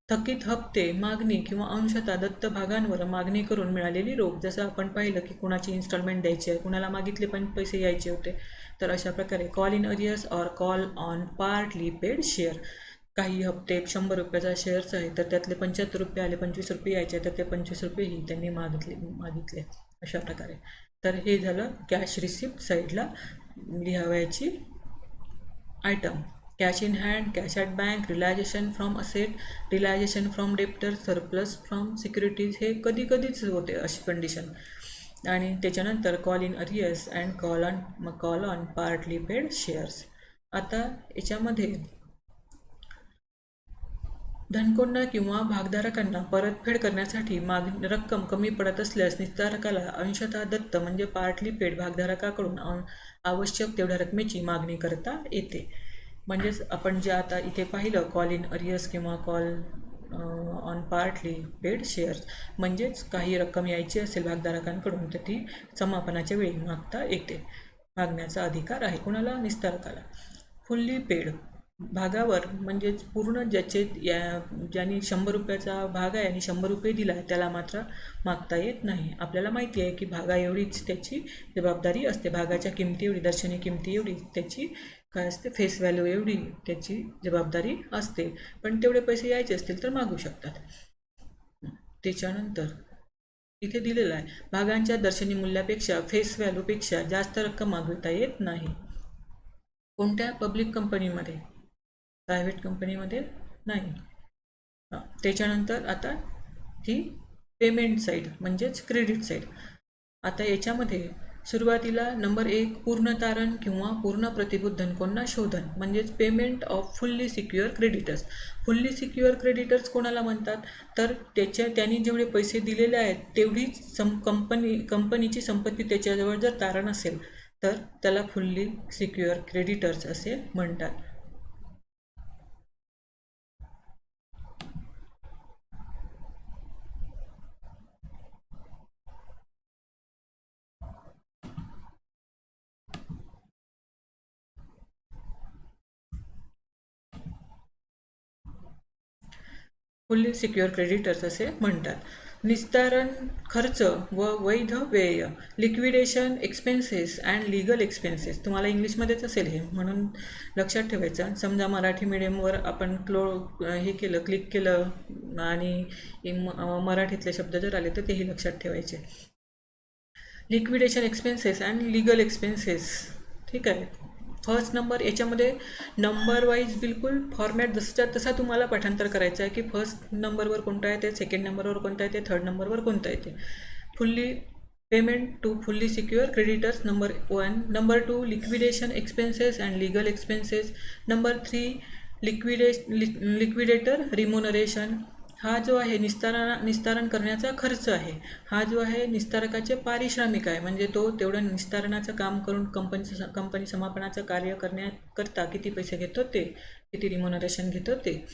थकीत हप्ते, मागणी किंवा अंशतः दत्त भागांवर मागणी करून मिळालेली रोख. जसं आपण पाहिलं की कुणाची इन्स्टॉलमेंट द्यायची आहे, कुणाला मागितले पण पैसे यायचे होते, तर अशा प्रकारे call in arrears or call on partly paid share. काही हप्ते 100 रुपयाचा शेअर्स आहे तर त्यातले 75 रुपये आले, 25 रुपये यायचे तर ते 25 रुपयेही त्यांनी मागितले अशा प्रकारे. तर हे झालं कॅश रिसिप्ट साईडला लिहावयाची item. Cash in hand, cash at bank, realisation from asset, realisation from debtor, surplus from securities, हे कधी कधीच होते अशी कंडिशन. आणि त्याच्यानंतर call in arrears and call on partly paid shares. आता याच्यामध्ये धनकोंना किंवा भागधारकांना परतफेड करण्यासाठी रक्कम कमी पडत असल्यास निस्तारकाला अंशतः दत्त म्हणजे पार्टली पेड भागधारकाकडून आवश्यक तेवढ्या रकमेची मागणी करता येते. म्हणजेच आपण जे आता इथे पाहिलं कॉल इन अरियर्स किंवा call on partly paid shares, म्हणजेच काही रक्कम यायची असेल भागधारकांकडून तर ती समापनाच्या वेळी मागता येते. मागण्याचा अधिकार आहे कुणाला? निस्तारकाला. फुल्ली पेड भागावर म्हणजेच पूर्ण ज्यांनी 100 रुपयाचा भाग आहे आणि 100 रुपये दिला आहे त्याला मात्र मागता येत नाही. आपल्याला माहिती आहे की भागा एवढीच त्याची जबाबदारी असते, भागाच्या किमती एवढी, दर्शनी किमती एवढी त्याची काय असते, फेस व्हॅल्यू एवढी त्याची जबाबदारी असते. पण तेवढे पैसे यायचे असतील तर मागू शकतात. त्याच्यानंतर इथे दिलेलं आहे भागांच्या दर्शनी मूल्यापेक्षा फेस व्हॅल्यूपेक्षा जास्त रक्कम मागविता येत नाही. कोणत्या? पब्लिक कंपनीमध्ये, प्रायव्हेट कंपनीमध्ये नाही. त्याच्यानंतर आता ही पेमेंट साईड म्हणजेच क्रेडिट साईड. आता याच्यामध्ये सुरुवातीला नंबर 1 पूर्ण तारण किंवा पूर्ण प्रतिभूत धनकोंना शोधन म्हणजेच payment off fully secure creditors. Fully secure creditors कोणाला म्हणतात? तर त्यांनी जेवढे पैसे दिलेले आहेत तेवढीच कंपनीची संपत्ती त्याच्याजवळ जर तारण असेल तर त्याला फुल्ली सिक्युअर क्रेडिटर्स असे म्हणतात. फुल्ली सिक्युअर क्रेडिटर्स असे म्हणतात. निस्तारण खर्च व वैध व्यय, liquidation expenses and legal expenses. तुम्हाला इंग्लिशमध्येच असेल हे म्हणून लक्षात ठेवायचं. समजा मराठी मीडियमवर आपण क्लिक केलं आणि मराठीतले शब्द जर आले तर तेही लक्षात ठेवायचे. Liquidation expenses and legal expenses, ठीक आहे. फर्स्ट नंबर याच्यामध्ये नंबर वाईज बिलकुल फॉर्मॅट जसंच्या तसा तुम्हाला पाठांतर करायचं आहे की फर्स्ट नंबरवर कोणता येते, सेकंड नंबरवर कोणता येते, थर्ड नंबरवर कोणता येते. Fully payment to fully secure creditors number 1. Number 2 liquidation expenses and legal expenses. Number 3 liquidator remuneration. हा जो आहे निस्तारण करण्याचा खर्च आहे. हा जो आहे निस्तारकाचे पारिश्रमिक आहे, म्हणजे तो तेवढं निस्तारणाचं काम करून कंपनी समापनाचं कार्य करण्याकरता किती पैसे घेतो ते, किती रिम्युनरेशन घेतो ते.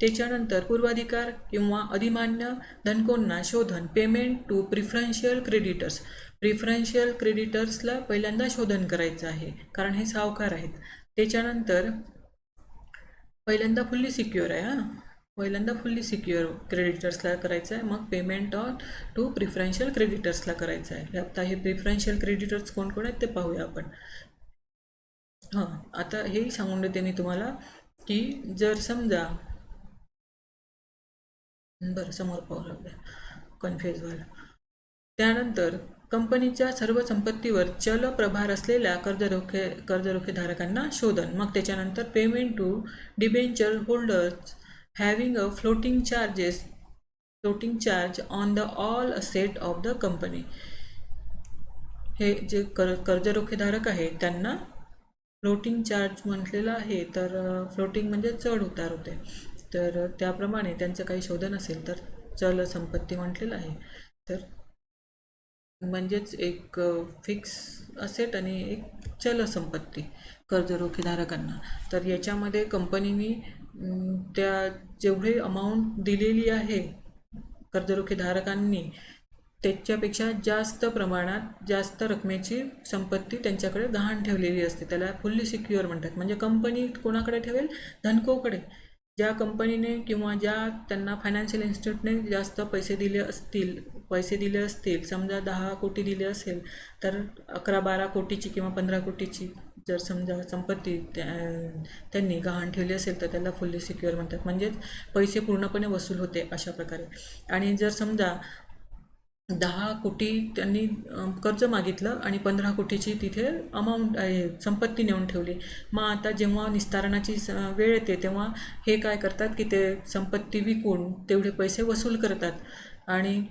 त्याच्यानंतर पूर्वाधिकार किंवा अधिमान्य धनकोंना शोधन, पेमेंट टू प्रिफरन्शियल क्रेडिटर्स. प्रिफरन्शियल क्रेडिटर्सला पहिल्यांदा शोधन करायचं आहे कारण हे सावकार आहेत. त्याच्यानंतर पहिल्यांदा फुल्ली सिक्युअर आहे, पहिल्यांदा फुल्ली सिक्युअर क्रेडिटर्सला करायचं आहे, मग पेमेंट टू प्रिफरन्शियल क्रेडिटर्सला करायचं आहे. आता हे प्रिफरन्शियल क्रेडिटर्स कोण कोण आहेत ते पाहूया आपण. आता हेही सांगून देते मी तुम्हाला की जर समजा समोर पाहू लागलं, कन्फ्यूज व्हायला. त्यानंतर कंपनीच्या सर्व संपत्तीवर चल प्रभार असलेल्या कर्जरोखेधारकांना शोधन. मग त्याच्यानंतर payment to debenture holders having a floating charge on the all asset of the company. हे जे कर्जरोखेधारक आहे त्यांना फ्लोटिंग चार्ज म्हटलेलं आहे. तर फ्लोटिंग म्हणजे चढ उतार होते, तर त्याप्रमाणे त्यांचं काही शोधन असेल तर चल संपत्ती म्हटलेलं आहे. तर म्हणजेच एक फिक्स असेट आणि एक चल संपत्ती. कर्जरोखेधारकांना. तर याच्यामध्ये कंपनीने त्या जेवढे अमाऊंट दिलेली आहे कर्जरोखेधारकांनी त्याच्यापेक्षा जास्त प्रमाणात जास्त रकमेची संपत्ती त्यांच्याकडे गहाण ठेवलेली असते. त्याला फुल्ली सिक्युअर म्हणतात. म्हणजे कंपनी कोणाकडे ठेवेल? धनकोकडे. ज्या कंपनीने किंवा ज्या त्यांना फायनान्शियल इन्स्टिट्यूटने जास्त पैसे दिले असतील, समजा 10 कोटी दिले असेल तर 11-12 कोटीची किंवा 15 कोटीची जर समजा संपत्ती त्यांनी गहाण ठेवली असेल तर त्याला फुल्ली सिक्युअर म्हणतात. म्हणजेच पैसे पूर्णपणे वसूल होते अशा प्रकारे. आणि जर समजा 10 कोटी त्यांनी कर्ज मागितलं आणि 15 कोटीची तिथे अमाऊंट आहे संपत्ती नेऊन ठेवली, मग आता जेव्हा निस्तारणाची वेळ येते तेव्हा हे काय करतात की ते संपत्ती विकून तेवढे पैसे वसूल करतात. आणि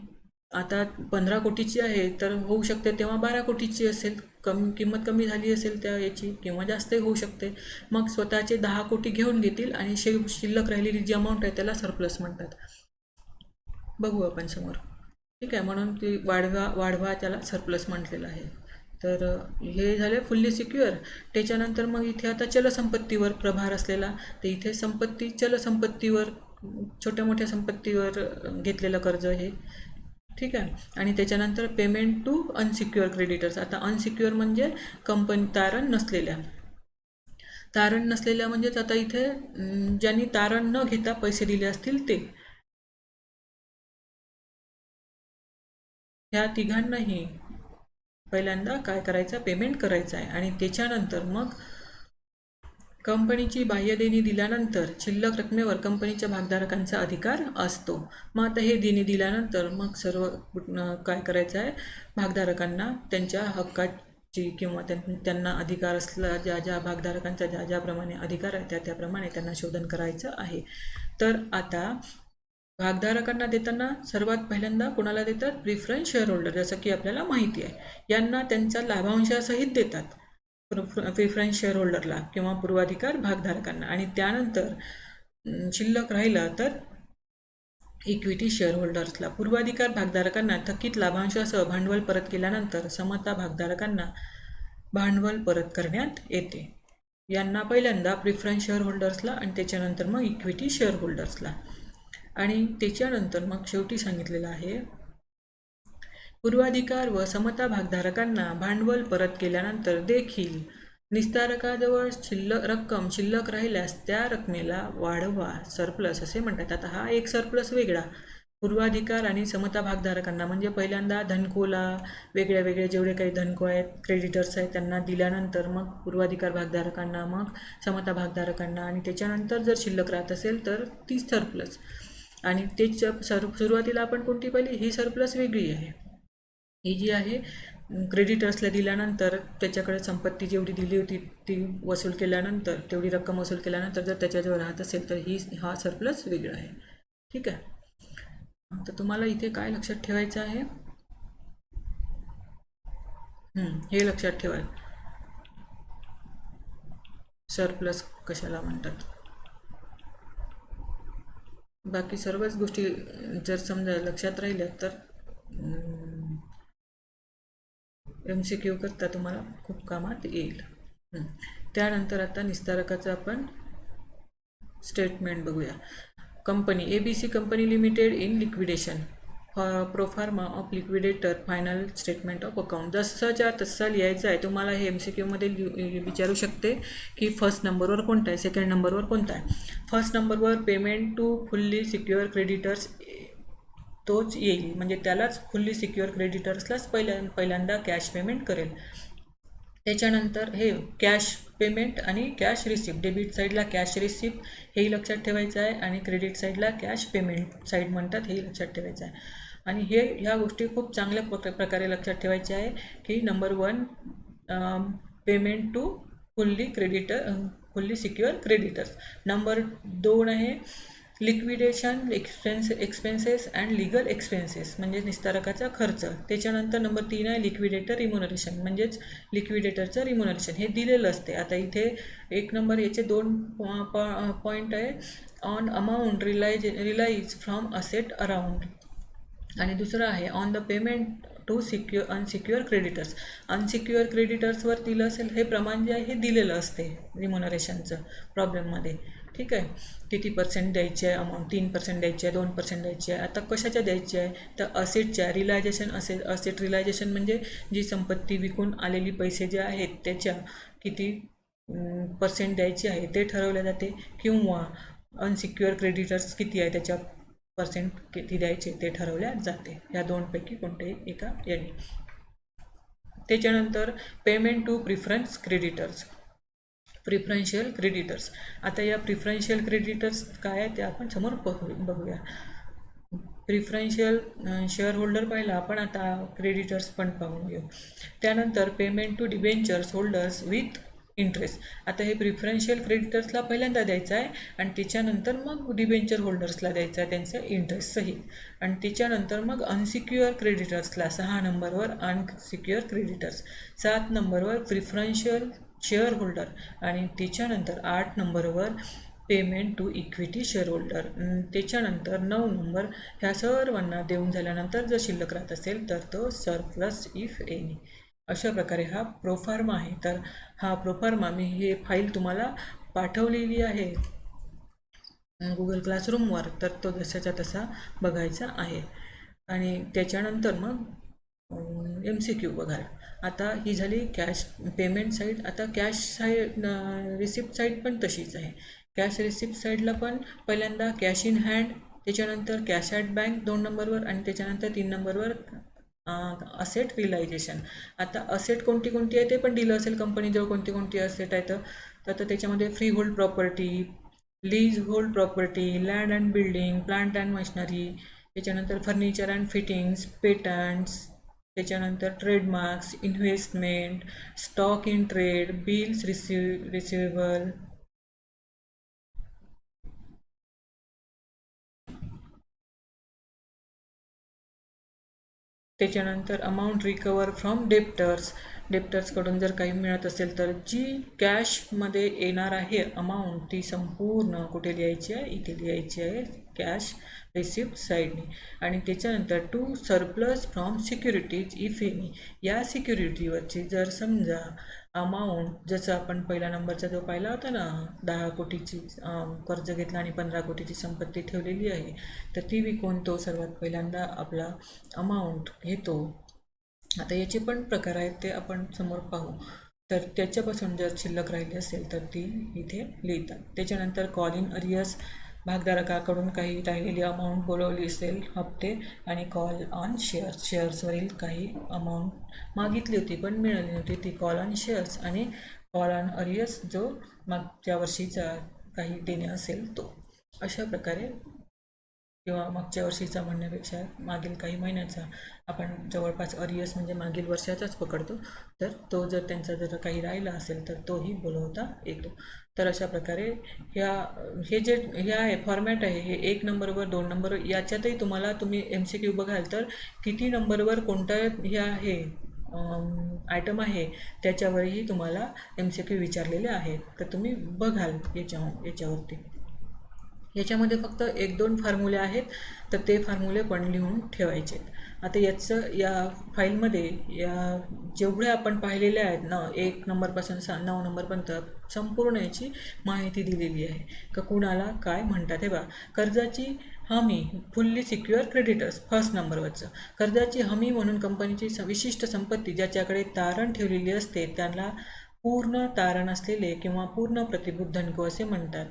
आता 15 कोटीची आहे तर होऊ शकते तेव्हा 12 कोटीची असेल, किंमत कमी झाली असेल त्या याची किंवा जास्तही होऊ शकते. मग स्वतःचे 10 कोटी घेऊन घेतील आणि शिल्लक राहिलेली जी अमाऊंट आहे त्याला सरप्लस म्हणतात. बघू आपण समोर. ठीक आहे, म्हणून ती वाढवा त्याला सरप्लस म्हटलेलं आहे. तर हे झाले फुल्ली सिक्युअर. त्याच्यानंतर मग इथे आता चलसंपत्तीवर प्रभार असलेला, तर इथे चलसंपत्तीवर छोट्या मोठ्या संपत्तीवर घेतलेलं कर्ज हे. ठीक आहे. आणि त्याच्यानंतर पेमेंट टू अनसिक्युअर क्रेडिटर्स. आता अनसिक्युअर म्हणजे कंपनी तारण नसलेल्या म्हणजेच आता इथे ज्यांनी तारण न घेता पैसे दिले असतील ते, ह्या तिघांनाही पहिल्यांदा काय करायचं? पेमेंट करायचं आहे. आणि त्याच्यानंतर मग कंपनीची बाह्य देणी दिल्यानंतर शिल्लक रकमेवर कंपनीच्या भागधारकांचा अधिकार असतो. मग आता हे देणी दिल्यानंतर मग सर्व काय करायचं आहे? भागधारकांना त्यांच्या हक्काची किंवा त्यांना अधिकार असला ज्या भागधारकांचा ज्याप्रमाणे अधिकार आहे त्याप्रमाणे त्यांना शोधन करायचं आहे. तर आता भागधारकांना देताना सर्वात पहिल्यांदा कोणाला देतात? Preference share holder. जसं की आपल्याला माहिती आहे, यांना त्यांचा लाभांशासहित देतात प्रिफरन्स शेअर होल्डरला किंवा पूर्वाधिकार भागधारकांना. आणि त्यानंतर शिल्लक राहिलं तर इक्विटी शेअर होल्डर्सला. पूर्वाधिकार भागधारकांना थकीत लाभांशासह भांडवल परत केल्यानंतर समता भागधारकांना भांडवल परत करण्यात येते. यांना पहिल्यांदा प्रिफरन्स शेअर होल्डर्सला आणि त्याच्यानंतर मग इक्विटी शेअर होल्डर्सला. आणि त्याच्यानंतर मग शेवटी सांगितलेलं आहे, पूर्वाधिकार व समता भागधारकांना भांडवल परत केल्यानंतर देखील निस्तारकाजवळ रक्कम शिल्लक राहिल्यास त्या रकमेला वाढवा सरप्लस असे म्हणतात. आता हा एक सरप्लस वेगळा. पूर्वाधिकार आणि समता भागधारकांना म्हणजे पहिल्यांदा धनकोला वेगळे जेवढे काही धनको आहेत, क्रेडिटर्स आहेत, त्यांना दिल्यानंतर मग पूर्वाधिकार भागधारकांना, मग समता भागधारकांना, आणि त्याच्यानंतर जर शिल्लक राहत असेल तर ती सरप्लस. आणि त्याच्या सुरुवातीला आपण कोणती पाहिली? ही सरप्लस वेगळी आहे. ही जी आहे क्रेडिटर्सला दिल्यानंतर त्याच्याकडे संपत्ती जेवढी दिली होती ती वसूल केल्यानंतर, तेवढी रक्कम वसूल केल्यानंतर जर त्याच्याजवळ राहत असेल तर हा सरप्लस वेगळा आहे. ठीक आहे. तर तुम्हाला इथे काय लक्षात ठेवायचं आहे? हे लक्षात ठेवा, सरप्लस कशाला म्हणतात. बाकी सर्वच गोष्टी जर समजा लक्षात राहिल्या तर MCQ करता तुम्हाला खूप कामात येईल. त्यानंतर आता निस्तारकाचं आपण स्टेटमेंट बघूया. Company ABC company limited in liquidation, proforma of liquidator, final statement of account. जसंच्या तसा लिहायचं आहे. तुम्हाला हे MCQमध्ये विचारू शकते की फर्स्ट नंबरवर कोणता आहे, सेकंड नंबरवर कोणता आहे. फर्स्ट नंबरवर payment to fully secure creditors तोच येईल, म्हणजे त्यालाच फुल्ली सिक्युअर क्रेडिटर्सलाच पहिल्यांदा कॅश पेमेंट करेल. त्याच्यानंतर हे कॅश पेमेंट आणि कॅश रिसिप्ट, डेबिट साईडला कॅश रिसिप्ट हेही लक्षात ठेवायचं आहे आणि क्रेडिट साईडला कॅश पेमेंट साईड म्हणतात हेही लक्षात ठेवायचं आहे. आणि ह्या गोष्टी खूप चांगल्या प्रकारे लक्षात ठेवायच्या आहे की number 1 payment to fully secure creditors. Number 2 आहे liquidation expenses and legal expenses म्हणजे निस्तारकाचा खर्च. त्याच्यानंतर नंबर 3 आहे लिक्विडेटर रिम्युनरेशन, म्हणजेच लिक्विडेटरचं रिम्युनरेशन हे दिलेलं असते. आता इथे 1 नंबर याचे 2 पॉईंट आहे, on amount realise from asset around, आणि दुसरं आहे on the payment to unsecure creditors. Unsecure क्रेडिटर्सवर दिलं असेल हे प्रमाण जे आहे हे दिलेलं असते रिम्युनरेशनचं प्रॉब्लेममध्ये. ठीक आहे, किती पर्सेंट द्यायचे आहे अमाऊंट, 3% द्यायची आहे, 2% द्यायची आहे. आता कशाच्या द्यायची आहे तर असेटच्या रिलायझेशन. असेट रिलायझेशन म्हणजे जी संपत्ती विकून आलेली पैसे जे आहेत त्याच्या किती पर्सेंट द्यायची आहे ते ठरवले जाते, किंवा अनसिक्युअर क्रेडिटर्स किती आहे त्याच्या पर्सेंट किती द्यायचे ते ठरवल्या जाते. या दोनपैकी कोणतेही एका याने. त्याच्यानंतर payment to preference creditors, preferential creditors. आता या प्रिफरन्शियल क्रेडिटर्स काय आहे ते आपण समोर बघूया. प्रिफरन्शियल शेअर होल्डर पाहिला आपण, आता क्रेडिटर्स पण पाहून घेऊ. त्यानंतर payment to debentures holders with interest. आता हे प्रिफरन्शियल क्रेडिटर्सला पहिल्यांदा द्यायचं आहे आणि त्याच्यानंतर मग डिबेंचर होल्डर्सला द्यायचं आहे त्यांचं इंटरेस्ट सहित. आणि त्याच्यानंतर मग अनसिक्युअर क्रेडिटर्सला 6 नंबरवर अनसिक्युअर क्रेडिटर्स, 7 नंबरवर प्रिफरन्शियल शेअर होल्डर आणि त्याच्यानंतर 8 नंबरवर payment to equity share holder. त्याच्यानंतर 9 नंबर. ह्या सर्वांना देऊन झाल्यानंतर जर शिल्लक राहत असेल तर तो सरप्लस इफ एनी. अशा प्रकारे हा प्रोफार्मा आहे. तर हा प्रोफार्मा मी हे फाईल तुम्हाला पाठवलेली आहे गुगल क्लासरूमवर, तर तो जसाचा तसा बघायचा आहे. आणि त्याच्यानंतर मग MCQ बघा. आता ही झाली कॅश पेमेंट साईड. आता कॅश साईड रिसिप्ट साईड पण तशीच आहे. कॅश रिसिप्ट साईडला पण पहिल्यांदा कॅश इन हँड, त्याच्यानंतर कॅश ॲट बँक 2 नंबरवर आणि त्याच्यानंतर 3 नंबरवर असेट रिलायझेशन. आता असेट कोणती कोणती आहे ते पण दिलं असेल कंपनीजवळ कोणती कोणती असेट आहे. तर त्याच्यामध्ये free hold property, lease hold property, land and building, plant and machinery, त्याच्यानंतर फर्निचर अँड फिटिंग्स, पेटंट्स, त्याच्यानंतर trademarks, investment, stock in trade, bills receivable, त्याच्यानंतर अमाऊंट रिकवर फ्रॉम डेप्टर्सकडून जर काही मिळत असेल तर जी कॅशमध्ये येणार आहे अमाऊंट ती संपूर्ण कुठे लिहायची आहे, इथे लिहायची आहे कॅश रिसिप्ट साईडने. आणि त्याच्यानंतर to surplus from securities if any. या सिक्युरिटीवरची जर समजा अमाऊंट, जसं आपण पहिला नंबरचा जो पाहिला होता ना 10 कोटीची कर्ज घेतला आणि 15 कोटीची संपत्ती ठेवलेली आहे, तर ती विकून तो सर्वात पहिल्यांदा आपला अमाऊंट घेतो. आता याचे पण प्रकार आहेत ते आपण समोर पाहू. तर त्याच्यापासून जर शिल्लक राहिली असेल तर ती इथे लिहितात. त्याच्यानंतर कॉल इन अरियर्स, भागधारकाकडून काही राहिलेली अमाऊंट बोलवली असेल हप्ते, आणि कॉल ऑन शेअर्सवरील काही अमाऊंट मागितली होती पण मिळाली नव्हती ती कॉल ऑन शेअर्स, आणि कॉल ऑन अरियर्स जो मागच्या वर्षीचा काही देणे असेल तो. अशा प्रकारे, किंवा मागच्या वर्षीचा म्हणण्यापेक्षा मागील काही महिन्याचा आपण जवळपास अरियर्स म्हणजे मागील वर्षाचाच पकडतो. तर तो जर त्यांचा जर काही राहिला असेल तर तोही बोलवता येतो. तर अशा प्रकारे हे आहे फॉर्मॅट आहे. हे 1 नंबरवर 2 नंबरवर याच्यातही तुम्ही MCQ बघाल तर किती नंबरवर कोणता हे आहे आयटम आहे त्याच्यावरही तुम्हाला MCQ विचारलेले आहेत. तर तुम्ही बघाल याच्यावरती. याच्यामध्ये फक्त 1-2 फॉर्म्युले आहेत तर ते फॉर्म्युले पण लिहून ठेवायचे. आता या फाईलमध्ये जेवढे आपण पाहिलेले आहेत ना 1 नंबरपासून 9 नंबरपर्यंत संपूर्ण याची माहिती दिलेली आहे का कुणाला काय म्हणतात. हे बघा, कर्जाची हमी फुल्ली सिक्युअर क्रेडिटर्स फर्स्ट नंबरवरचं. कर्जाची हमी म्हणून कंपनीची विशिष्ट संपत्ती ज्याच्याकडे तारण ठेवलेली असते त्यांना पूर्ण तारण असलेले किंवा पूर्ण प्रतिभूत धनको असे म्हणतात.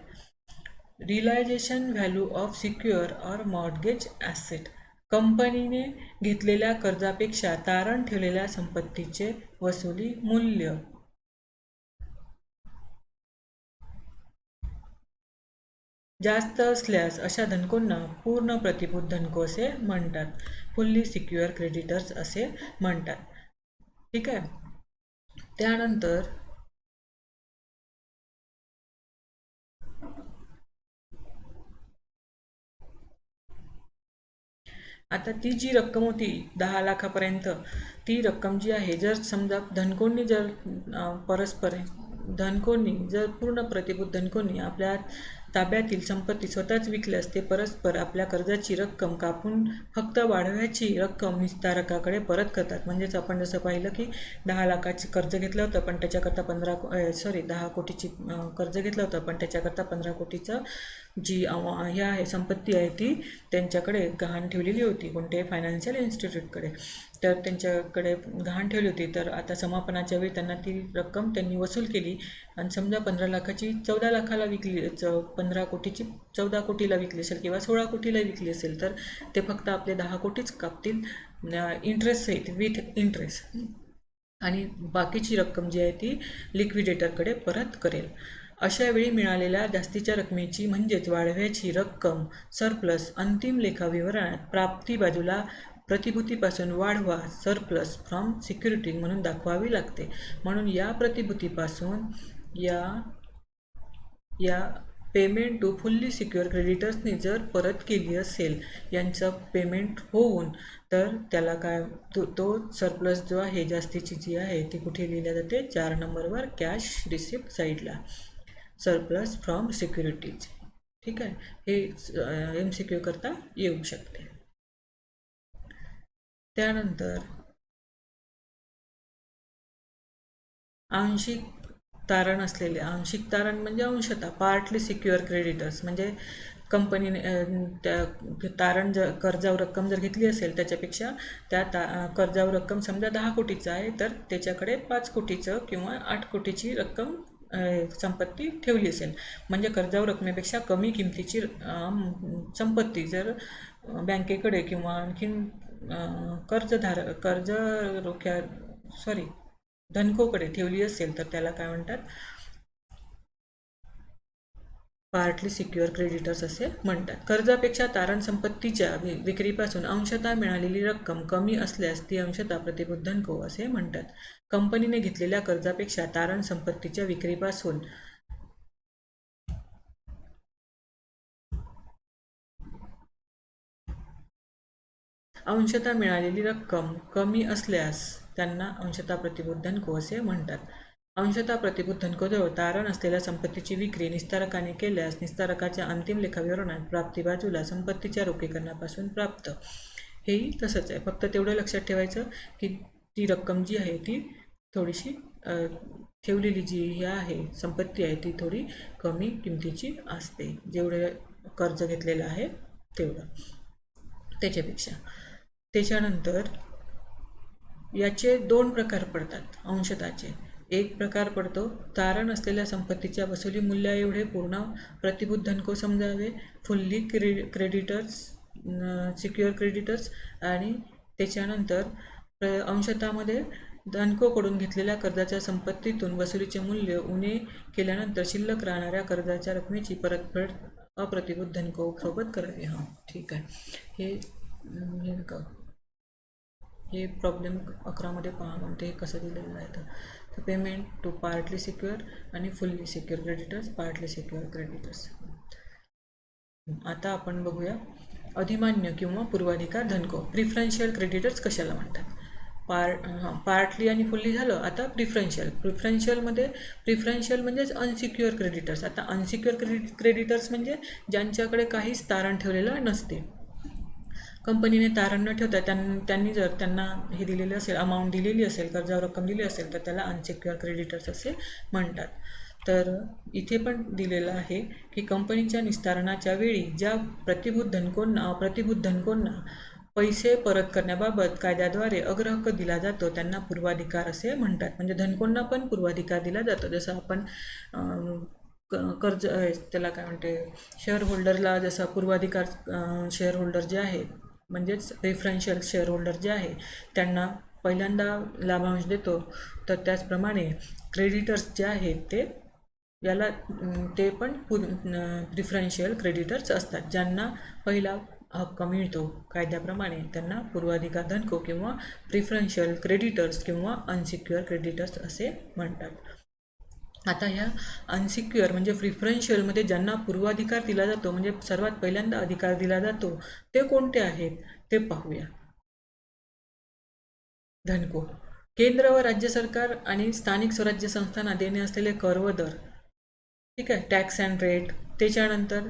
Realisation value of secure or mortgage asset, कंपनीने घेतलेल्या कर्जापेक्षा तारण ठेवलेल्या संपत्तीचे वसुली मूल्य. जास्त असल्यास अशा धनकोंना पूर्ण प्रतिभूत धनको असे म्हणतात, फुल्ली सिक्युअर क्रेडिटर्स असे म्हणतात. ठीक आहे. त्यानंतर आता ती जी रक्कम होती 10 लाखापर्यंत, ती रक्कम जी आहे जर समजा धनकोंनी जर परस्पर धनकोंनी जर पूर्ण प्रतिभूत धनकोंनी आपल्या ताब्यातील संपत्ती स्वतःच विकल्यास ते परस्पर आपल्या कर्जाची रक्कम कापून फक्त वाढव्याची रक्कम निस्तारकाकडे परत करतात. म्हणजेच आपण जसं पाहिलं की 10 लाखाची कर्ज घेतलं होतं, पण त्याच्याकरता 10 कोटीची कर्ज घेतलं होतं, पण त्याच्याकरता 15 कोटीचं जी हे आहे संपत्ती आहे ती त्यांच्याकडे गहाण ठेवलेली होती कोणत्याही फायनान्शियल इन्स्टिट्यूटकडे. तर त्यांच्याकडे गहाण ठेवली होती. तर आता समापनाच्या वेळी त्यांना ती रक्कम त्यांनी वसूल केली आणि समजा 15 लाखाची 14 लाखाला विकली, 15 कोटीची 14 कोटीला विकली असेल किंवा 16 कोटीला विकली असेल, तर ते फक्त आपले 10 कोटीच कापतील इंटरेस्ट सहित, विथ इंटरेस्ट, आणि बाकीची रक्कम जी आहे ती लिक्विडेटरकडे परत करेल. अशा वेळी मिळालेल्या जास्तीच्या रकमेची म्हणजेच वाढव्याची रक्कम सरप्लस अंतिम लेखा विवरणात प्राप्ती बाजूला प्रतिभूतीपासून वाढवा सरप्लस फ्रॉम सिक्युरिटी म्हणून दाखवावी लागते. म्हणून या प्रतिभूतीपासून या पेमेंट टू फुल्ली सिक्युअर क्रेडिटर्सनी जर परत केली असेल, यांचं पेमेंट होऊन, तर त्याला काय तो सरप्लस जो आहे जास्तीची जी आहे ती कुठे लिहिल्या जाते, 4 नंबरवर कॅश रिसिप्ट साईडला, सरप्लस फ्रॉम सिक्युरिटीज. ठीक आहे, हे MCQ करता येऊ शकते. त्यानंतर आंशिक तारण असलेले, आंशिक तारण म्हणजे अंशतः, पार्टली सिक्युअर क्रेडिटर्स म्हणजे कंपनीने त्या तारण कर्जावर रक्कम जर घेतली असेल, त्याच्यापेक्षा त्या कर्जावर रक्कम समजा 10 कोटीचं आहे, तर त्याच्याकडे 5 कोटीचं किंवा 8 कोटीची रक्कम संपत्ती ठेवली असेल. म्हणजे कर्जावर रकमेपेक्षा कमी किमतीची संपत्ती जर बँकेकडे किंवा आणखीन धनकोकडे ठेवली असेल, तर त्याला काय म्हणतात, पार्टली सिक्युअर क्रेडिटर्स असे म्हणतात. कर्जापेक्षा तारण संपत्तीच्या विक्रीपासून अंशतः मिळालेली रक्कम कमी असल्यास ती अंशतः प्रतिभूत धनको असे म्हणतात. कंपनीने घेतलेल्या कर्जापेक्षा तारण संपत्तीच्या विक्रीपासून अंशतः मिळालेली रक्कम कमी असल्यास त्यांना अंशतः प्रतिभूत धनको असे म्हणतात. अंशतः प्रतिभूत धनकोजवळ तारण असलेल्या संपत्तीची विक्री निस्तारकाने केल्यास निस्तारकाच्या अंतिम लेखाविवरणात प्राप्ती बाजूला संपत्तीच्या रोखीकरणापासून प्राप्त, हेही तसंच आहे. फक्त तेवढं लक्षात ठेवायचं की ती रक्कम जी आहे ती थोडीशी ठेवलेली जी ही आहे संपत्ती आहे ती थोडी कमी किमतीची असते, जेवढे कर्ज घेतलेलं आहे तेवढं त्याच्यापेक्षा. त्याच्यानंतर याचे 2 प्रकार पडतात अंशतःचे. एक प्रकार पडतो तारण असलेल्या संपत्तीच्या वसुली मूल्या एवढे पूर्ण प्रतिभूत धनको समजावे, फुल्ली क्रेडिटर्स, सिक्युअर क्रेडिटर्स. आणि त्याच्यानंतर अंशतःमध्ये धनकोकडून घेतलेल्या कर्जाच्या संपत्तीतून वसुलीचे मूल्य उणे केल्यानंतर शिल्लक राहणाऱ्या कर्जाच्या रकमेची परतफेड अप्रतिभूत धनको सोबत करावी. हां, ठीक आहे. हे प्रॉब्लेम 11मध्ये पहा म्हणते कसं दिलेलं आहे. तर पेमेंट टू पार्टली सिक्युअर आणि fully secure creditors, partly secure creditors. आता आपण बघूया अधिमान्य किंवा पूर्वाधिकार धनको. प्रिफरन्शियल क्रेडिटर्स कशाला म्हणतात? पार्टली आणि फुल्ली झालं. आता प्रिफरन्शियल म्हणजेच अनसिक्युअर क्रेडिटर्स. आता अनसिक्युअर क्रेडिटर्स म्हणजे ज्यांच्याकडे काहीच तारण ठेवलेलं नसते, कंपनीने तारण न ठेवता त्यांनी जर त्यांना हे दिलेलं असेल, अमाऊंट दिलेली असेल, कर्जावर रक्कम दिली असेल, तर त्याला अनसिक्युअर क्रेडिटर्स असे म्हणतात. तर इथे पण दिलेलं आहे की कंपनीच्या निस्तारणाच्या वेळी ज्या प्रतिभूत धनकोंना पैसे परत करण्याबाबत कायद्याद्वारे अग्रहक्क दिला जातो त्यांना पूर्वाधिकार असे म्हणतात. म्हणजे धनकोंना पण पूर्वाधिकार दिला जातो. जसं आपण कर्ज त्याला काय म्हणते, शेअर होल्डरला जसा पूर्वाधिकार, शेअर होल्डर जे आहेत म्हणजेच प्रेफरन्शियल शेअर होल्डर जे आहे त्यांना पहिल्यांदा लाभांश देतो, तर त्याचप्रमाणे क्रेडिटर्स जे आहेत ते पण प्रिफरन्शियल क्रेडिटर्स असतात. ज्यांना पहिला हक्क मिळतो कायद्याप्रमाणे त्यांना पूर्वाधिकार धनको किंवा प्रिफरन्शियल क्रेडिटर्स किंवा अनसिक्युअर क्रेडिटर्स असे म्हणतात. आता ह्या अनसिक्युअर म्हणजे प्रिफरन्शियलमध्ये ज्यांना पूर्वाधिकार दिला जातो, म्हणजे सर्वात पहिल्यांदा अधिकार दिला जातो, ते कोणते आहेत ते पाहूया. धनको. केंद्र व राज्य सरकार आणि स्थानिक स्वराज्य संस्थांना देणे असलेले कर व दर. ठीक आहे, टॅक्स अँड रेट, त्याच्यानंतर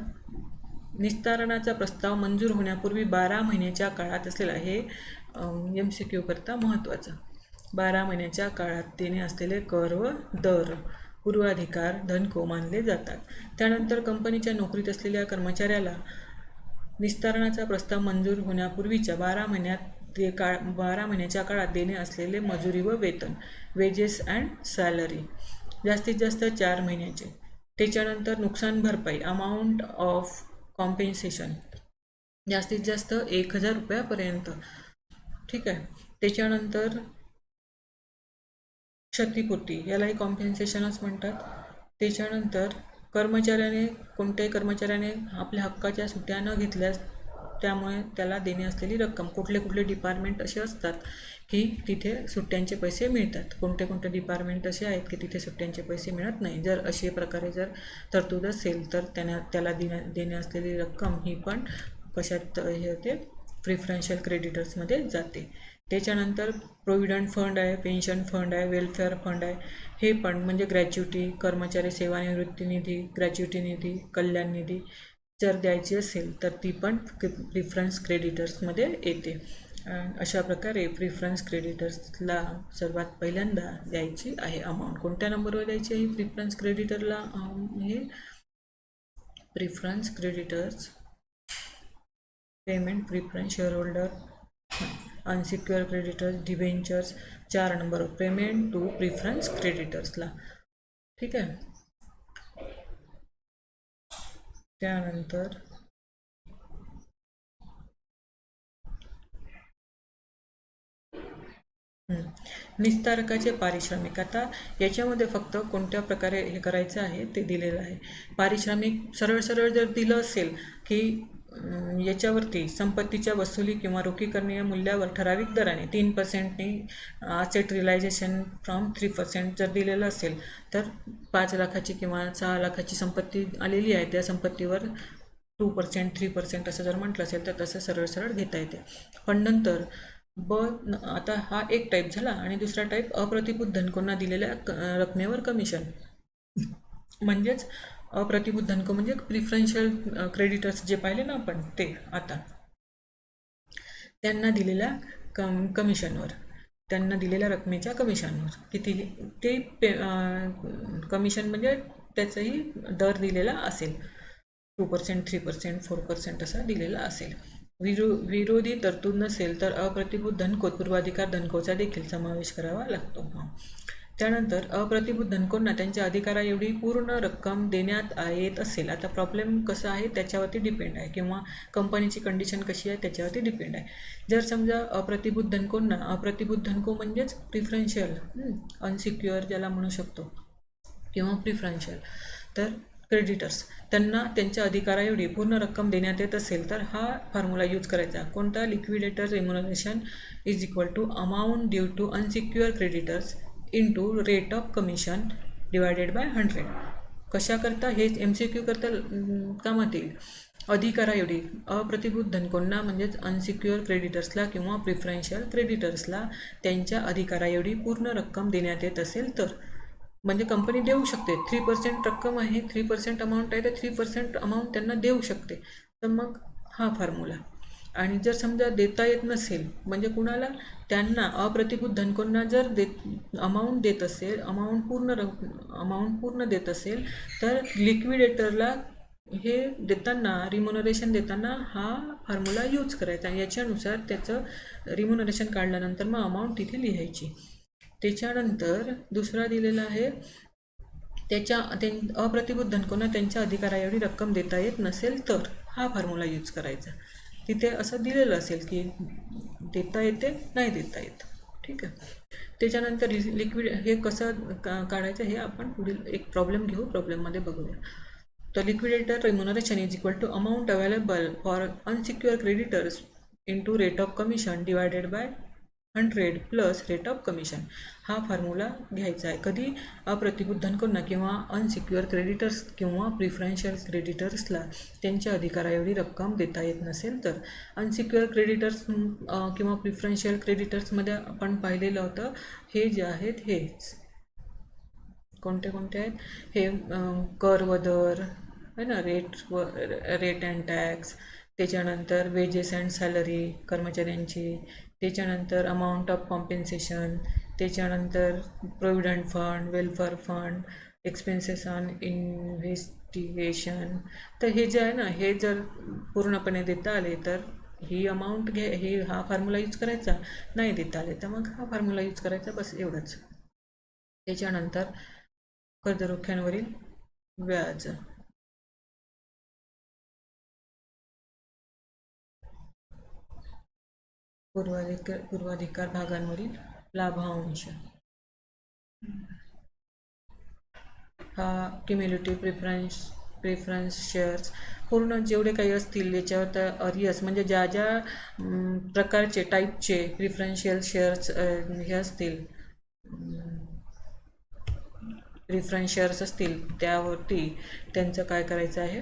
निस्तारणाचा प्रस्ताव मंजूर होण्यापूर्वी 12 महिन्याच्या काळात असलेला हे MCQ करता महत्त्वाचं. 12 महिन्याच्या काळात देणे असलेले कर व दर पूर्वाधिकार धनको मानले जातात. त्यानंतर कंपनीच्या नोकरीत असलेल्या कर्मचाऱ्याला निस्तारणाचा प्रस्ताव मंजूर होण्यापूर्वीच्या 12 महिन्याच्या काळात देणे असलेले मजुरी व वेतन वेजेस अँड सॅलरी जास्तीत जास्त 4 महिन्याचे. त्याच्यानंतर नुकसान भरपाई अमाऊंट ऑफ कॉम्पेन्सेशन जास्तीत जास्त 1000 रुपयापर्यंत. ठीक आहे. त्याच्यानंतर क्षतिपूर्ती यालाही कॉम्पेन्सेशनच म्हणतात. त्याच्यानंतर कोणत्याही कर्मचाऱ्याने आपल्या हक्काच्या सुट्ट्या न घेतल्यास त्यामुळे त्याला देणे असलेली रक्कम. कुठले डिपार्टमेंट असे असतात की तिथे सुट्ट्यांचे पैसे मिळतात, कोणते डिपार्टमेंट असे आहेत की तिथे सुट्ट्यांचे पैसे मिळत नाही. जर अशा प्रकारे जर तरतूद असेल तर त्याला देणे असलेली रक्कम ही पण कशात हे होते, प्रिफरन्शियल क्रेडिटर्समध्ये जाते. त्याच्यानंतर प्रोव्हिडंट फंड आहे, पेन्शन फंड आहे, वेलफेअर फंड आहे. हे पण म्हणजे ग्रॅच्युटी, कर्मचारी सेवानिवृत्ती निधी, ग्रॅच्युटी निधी, कल्याण निधी जर द्यायची असेल तर ती पण प्रिफरन्स क्रेडिटर्समध्ये येते. अशा प्रकारे प्रिफरन्स क्रेडिटर्सला सर्वात पहिल्यांदा द्यायची आहे अमाऊंट. कोणत्या नंबरवर द्यायची आहे प्रिफरन्स क्रेडिटरला? हे preference creditors payment, preference shareholder, unsecure creditors, debentures 4 नंबरवर पेमेंट टू प्रिफरन्स क्रेडिटर्सला. ठीक आहे. त्यानंतर निस्तारकाचे पारिश्रमिक. आता याच्यामध्ये फक्त कोणत्या प्रकारे हे करायचं आहे ते दिलेलं आहे. पारिश्रमिक सरळ जर दिलं असेल की याच्यावरती संपत्तीच्या वसुली किंवा रोखीकरणीय मूल्यावर ठराविक दराने 3%नी असेट रिलायझेशन फ्रॉम 3% जर दिलेलं असेल तर 5 लाखाची किंवा 6 लाखाची संपत्ती आलेली आहे त्या संपत्तीवर 2%, 3% असं जर म्हटलं असेल तर तसं सरळ घेता येते. पण नंतर आता हा एक टाईप झाला आणि दुसरा टाईप अप्रतिभूत धनकोंना दिलेल्या रकमेवर कमिशन. म्हणजेच अप्रतिभूत धनको म्हणजे प्रिफरन्शियल क्रेडिटर्स जे पाहिले ना आपण ते, आता त्यांना दिलेल्या कमिशनवर, त्यांना दिलेल्या रकमेच्या कमिशनवर किती ते कमिशन म्हणजे त्याचाही दर दिलेला असेल. 2%, 3%, 4% असा दिलेला असेल. विरोधी तरतूद नसेल तर अप्रतिभूत धनकोत पूर्वाधिकार धनकोचा देखील समावेश करावा लागतो. त्यानंतर अप्रतिभूत धनकोंना त्यांच्या अधिकारा एवढी पूर्ण रक्कम देण्यात येत असेल. आता प्रॉब्लेम कसा आहे त्याच्यावरती डिपेंड आहे किंवा कंपनीची कंडिशन कशी आहे त्याच्यावरती डिपेंड आहे. जर समजा अप्रतिभूत धनकोंना, अप्रतिभूत धनको म्हणजेच प्रिफरन्शियल, अनसिक्युअर ज्याला म्हणू शकतो किंवा प्रिफरन्शियल, तर क्रेडिटर्स त्यांना त्यांच्या अधिकारा एवढी पूर्ण रक्कम देण्यात येत असेल तर हा फॉर्म्युला यूज करायचा. कोणता? Liquidator remuneration is equal to amount due to unsecure creditors into rate of commission divided by 100. कशाकरता? हे MCQ करता कामात येईल. अधिकारा एवढी अप्रतिभूत धनकोंना म्हणजेच अनसिक्युअर क्रेडिटर्सला किंवा प्रिफरन्शियल क्रेडिटर्सला त्यांच्या अधिकारा एवढी पूर्ण रक्कम देण्यात येत असेल तर, म्हणजे कंपनी देऊ शकते. 3% रक्कम आहे, 3% अमाऊंट आहे तर 3% अमाऊंट त्यांना देऊ शकते. तर मग हा फॉर्म्युला. आणि जर समजा देता येत नसेल म्हणजे कुणाला, त्यांना अप्रतिभूत धनकोंना जर अमाऊंट देत असेल, अमाऊंट पूर्ण देत असेल तर लिक्विडेटरला हे देताना, रिम्युनरेशन देताना हा फॉर्म्युला यूज करायचा आणि याच्यानुसार त्याचं रिम्युनरेशन काढल्यानंतर मग अमाऊंट तिथे लिहायची. त्याच्यानंतर दुसरा दिलेला आहे अप्रतिभूत धनकोंना त्यांच्या अधिकारा एवढी रक्कम देता येत नसेल तर हा फॉर्म्युला यूज करायचा. तिथे असं दिलेलं असेल की देता येते, नाही देता येत. ठीक आहे. त्याच्यानंतर लिक्विड हे कसं काढायचं हे आपण पुढील एक प्रॉब्लेम घेऊ, प्रॉब्लेममध्ये बघूया. तर liquidator remuneration is equal to amount available for unsecure creditors into rate of commission divided by 100 plus rate of commission. हा फॉर्म्युला घ्यायचा आहे. कधी? अप्रतिभूत धनकोंना किंवा अनसिक्युअर क्रेडिटर्स किंवा प्रिफरन्शियल क्रेडिटर्सला त्यांच्या अधिकारा एवढी रक्कम देता येत नसेल तर. अनसिक्युअर क्रेडिटर्स किंवा प्रिफरन्शियल क्रेडिटर्समध्ये आपण पाहिलेलं होतं. हे जे आहेत हेच कोणते आहेत? हे कर व दर, आहे ना, रेट अँड टॅक्स, त्याच्यानंतर वेजेस अँड सॅलरी कर्मचाऱ्यांची, त्याच्यानंतर अमाऊंट ऑफ कॉम्पेन्सेशन, त्याच्यानंतर provident fund, welfare fund, expenses on investigation. तर हे जे आहे ना, हे जर पूर्णपणे देता आले तर ही अमाऊंट हा फॉर्म्युला यूज करायचा. नाही देता आले तर मग हा फॉर्म्युला यूज करायचा, बस एवढंच. त्याच्यानंतर कर्जरोख्यांवरील व्याज, पूर्वाधिकार भागांवरील लाभांश, हा क्युम्युलेटिव्ह प्रेफरन्स शेअर्स, पूर्ण जेवढे काही असतील याच्यावर तर अरियस म्हणजे ज्या ज्या प्रकारचे टाईपचे प्रिफरन्शियल शेअर्स हे असतील, प्रिफरन्स शेअर्स असतील त्यावरती त्यांचं काय करायचं आहे,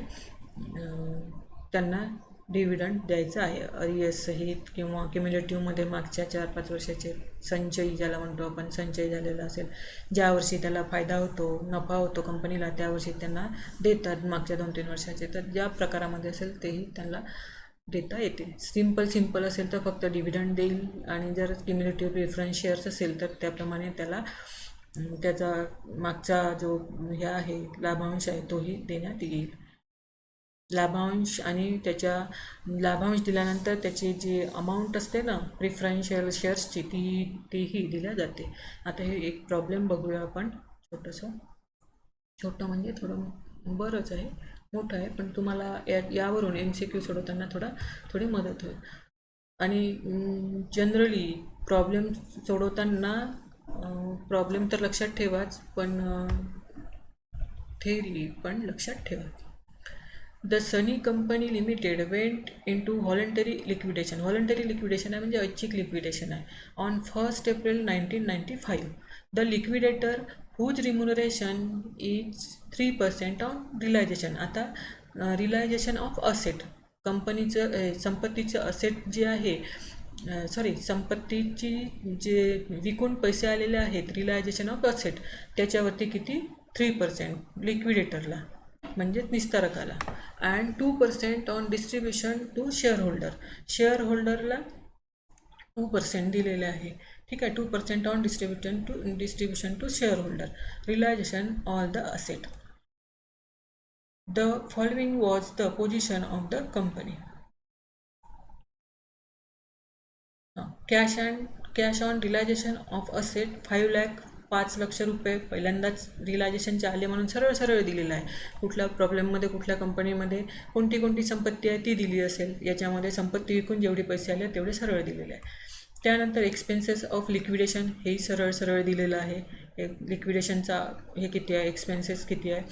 त्यांना डिव्हिडंड द्यायचं आहे अरियस सहित किंवा क्युम्युलेटिव्हमध्ये मागच्या 4-5 वर्षाचे संचयी, ज्याला म्हणतो आपण संचय झालेला असेल, ज्या वर्षी त्याला फायदा होतो, नफा होतो कंपनीला, त्या वर्षी त्यांना देतात मागच्या 2-3 वर्षाचे. तर ज्या प्रकारामध्ये असेल तेही त्यांना देता येते. सिंपल असेल तर फक्त डिव्हिडंड देईल, आणि जर क्युम्युलेटिव्ह प्रिफरन्स शेअर्स असेल तर त्याप्रमाणे त्याला त्याचा मागचा जो हे आहे लाभांश आहे तोही देण्यात येईल. लाभांश आणि त्याच्या लाभांश दिल्यानंतर त्याची जी अमाऊंट असते ना प्रिफरन्शियल शेअर्सची तीही दिल्या जाते. आता हे एक प्रॉब्लेम बघूया आपण, छोटं म्हणजे थोडं बरंच आहे, मोठं आहे, पण तुम्हाला यावरून MCQ सोडवताना थोडी मदत होईल. आणि जनरली प्रॉब्लेम सोडवताना प्रॉब्लेम तर लक्षात ठेवाच, पण थेरी पण लक्षात ठेवा. The Sunny company limited went into voluntary liquidation. Voluntary liquidation आहे म्हणजे ऐच्छिक लिक्विडेशन आहे. On 1 April 1995 the liquidator whose remuneration is 3% on realisation. आता रिलायझेशन ऑफ असेट, कंपनीचं संपत्तीचं असेट जे आहे, संपत्तीची जे विकून पैसे आलेले आहेत, रिलायझेशन ऑफ असेट, त्याच्यावरती किती 3% लिक्विडेटरला म्हणजेच निस्तारकाला, अँड 2% ऑन डिस्ट्रीब्युशन टू शेअरहोल्डरला 2% दिलेले आहे. ठीक आहे, 2% on distribution to shareholder, realisation all the asset. The following was the position of the company. Cash on realisation of asset 5 lakh, 5 lakh रुपये पहिल्यांदाच रिलायझेशनचे आले म्हणून सरळ दिलेलं आहे. कुठल्या प्रॉब्लेममध्ये कुठल्या कंपनीमध्ये कोणती संपत्ती आहे ती दिली असेल, याच्यामध्ये संपत्ती विकून जेवढे पैसे आले तेवढे सरळ दिलेले आहे. त्यानंतर एक्सपेन्सेस ऑफ लिक्विडेशन हेही सरळ दिलेलं आहे. लिक्विडेशनचा हे किती आहे, एक्सपेन्सेस किती आहे.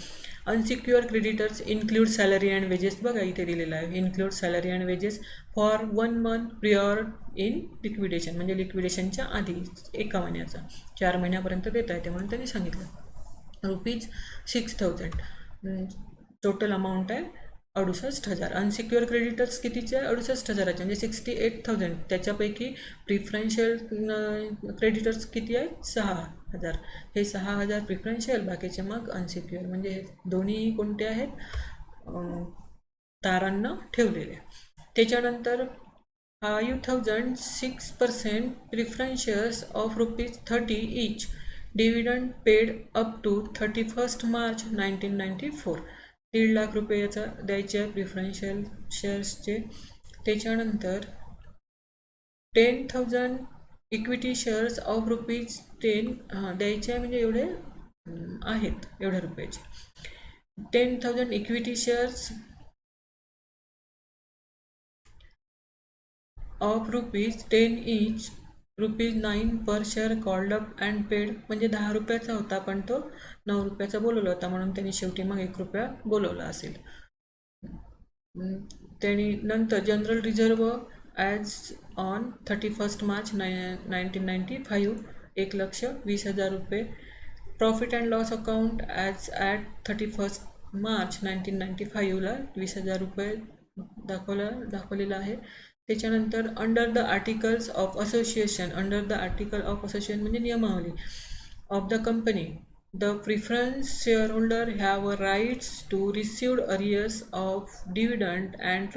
Unsecure creditors include salary and wages, बघा इथे दिलेलं आहे, include salary and wages for 1 month prior in liquidation, म्हणजे लिक्विडेशनच्या आधी 1 महिन्याचा, 4 महिन्यापर्यंत देता येते म्हणून त्यांनी सांगितलं. ₹6,000 टोटल अमाऊंट आहे 68,000. अनसिक्युअर क्रेडिटर्स कितीचे आहे, 68,000चे, म्हणजे 68,000. त्याच्यापैकी प्रिफरन्शियल क्रेडिटर्स किती आहेत, 6,000. हे 6,000 प्रिफरन्शियल, बाकीचे मग अनसिक्युअर, म्हणजे हे दोन्ही कोणते आहेत, तारांना ठेवलेले. त्याच्यानंतर 5,000 6% preference shares of ₹30 each, dividend paid up to 31 March 1994. 1.5 lakh रुपयाचा द्यायचे आहे प्रिफरन्शियल शेअर्सचे. त्याच्यानंतर 10,000 इक्विटी शेअर्स ऑफ ₹10 द्यायचे आहे, म्हणजे एवढे आहेत एवढ्या रुपयाचे. 10,000 equity shares of ₹10 each, ₹9 per share called up and paid, म्हणजे 10 रुपयाचा होता पण तो 9 रुपयाचा बोलवला होता म्हणून त्यांनी शेवटी मग 1 रुपया बोलवला असेल. त्यांनी नंतर general reserve as on 31 March 1995 1,20,000 रुपये. Profit and loss account as at 31 March 1995ला 20,000 रुपये दाखवलेला आहे. त्याच्यानंतर under the articles of association, म्हणजे नियमावली of the company The preference shareholder have a rights to receive arrears of dividend and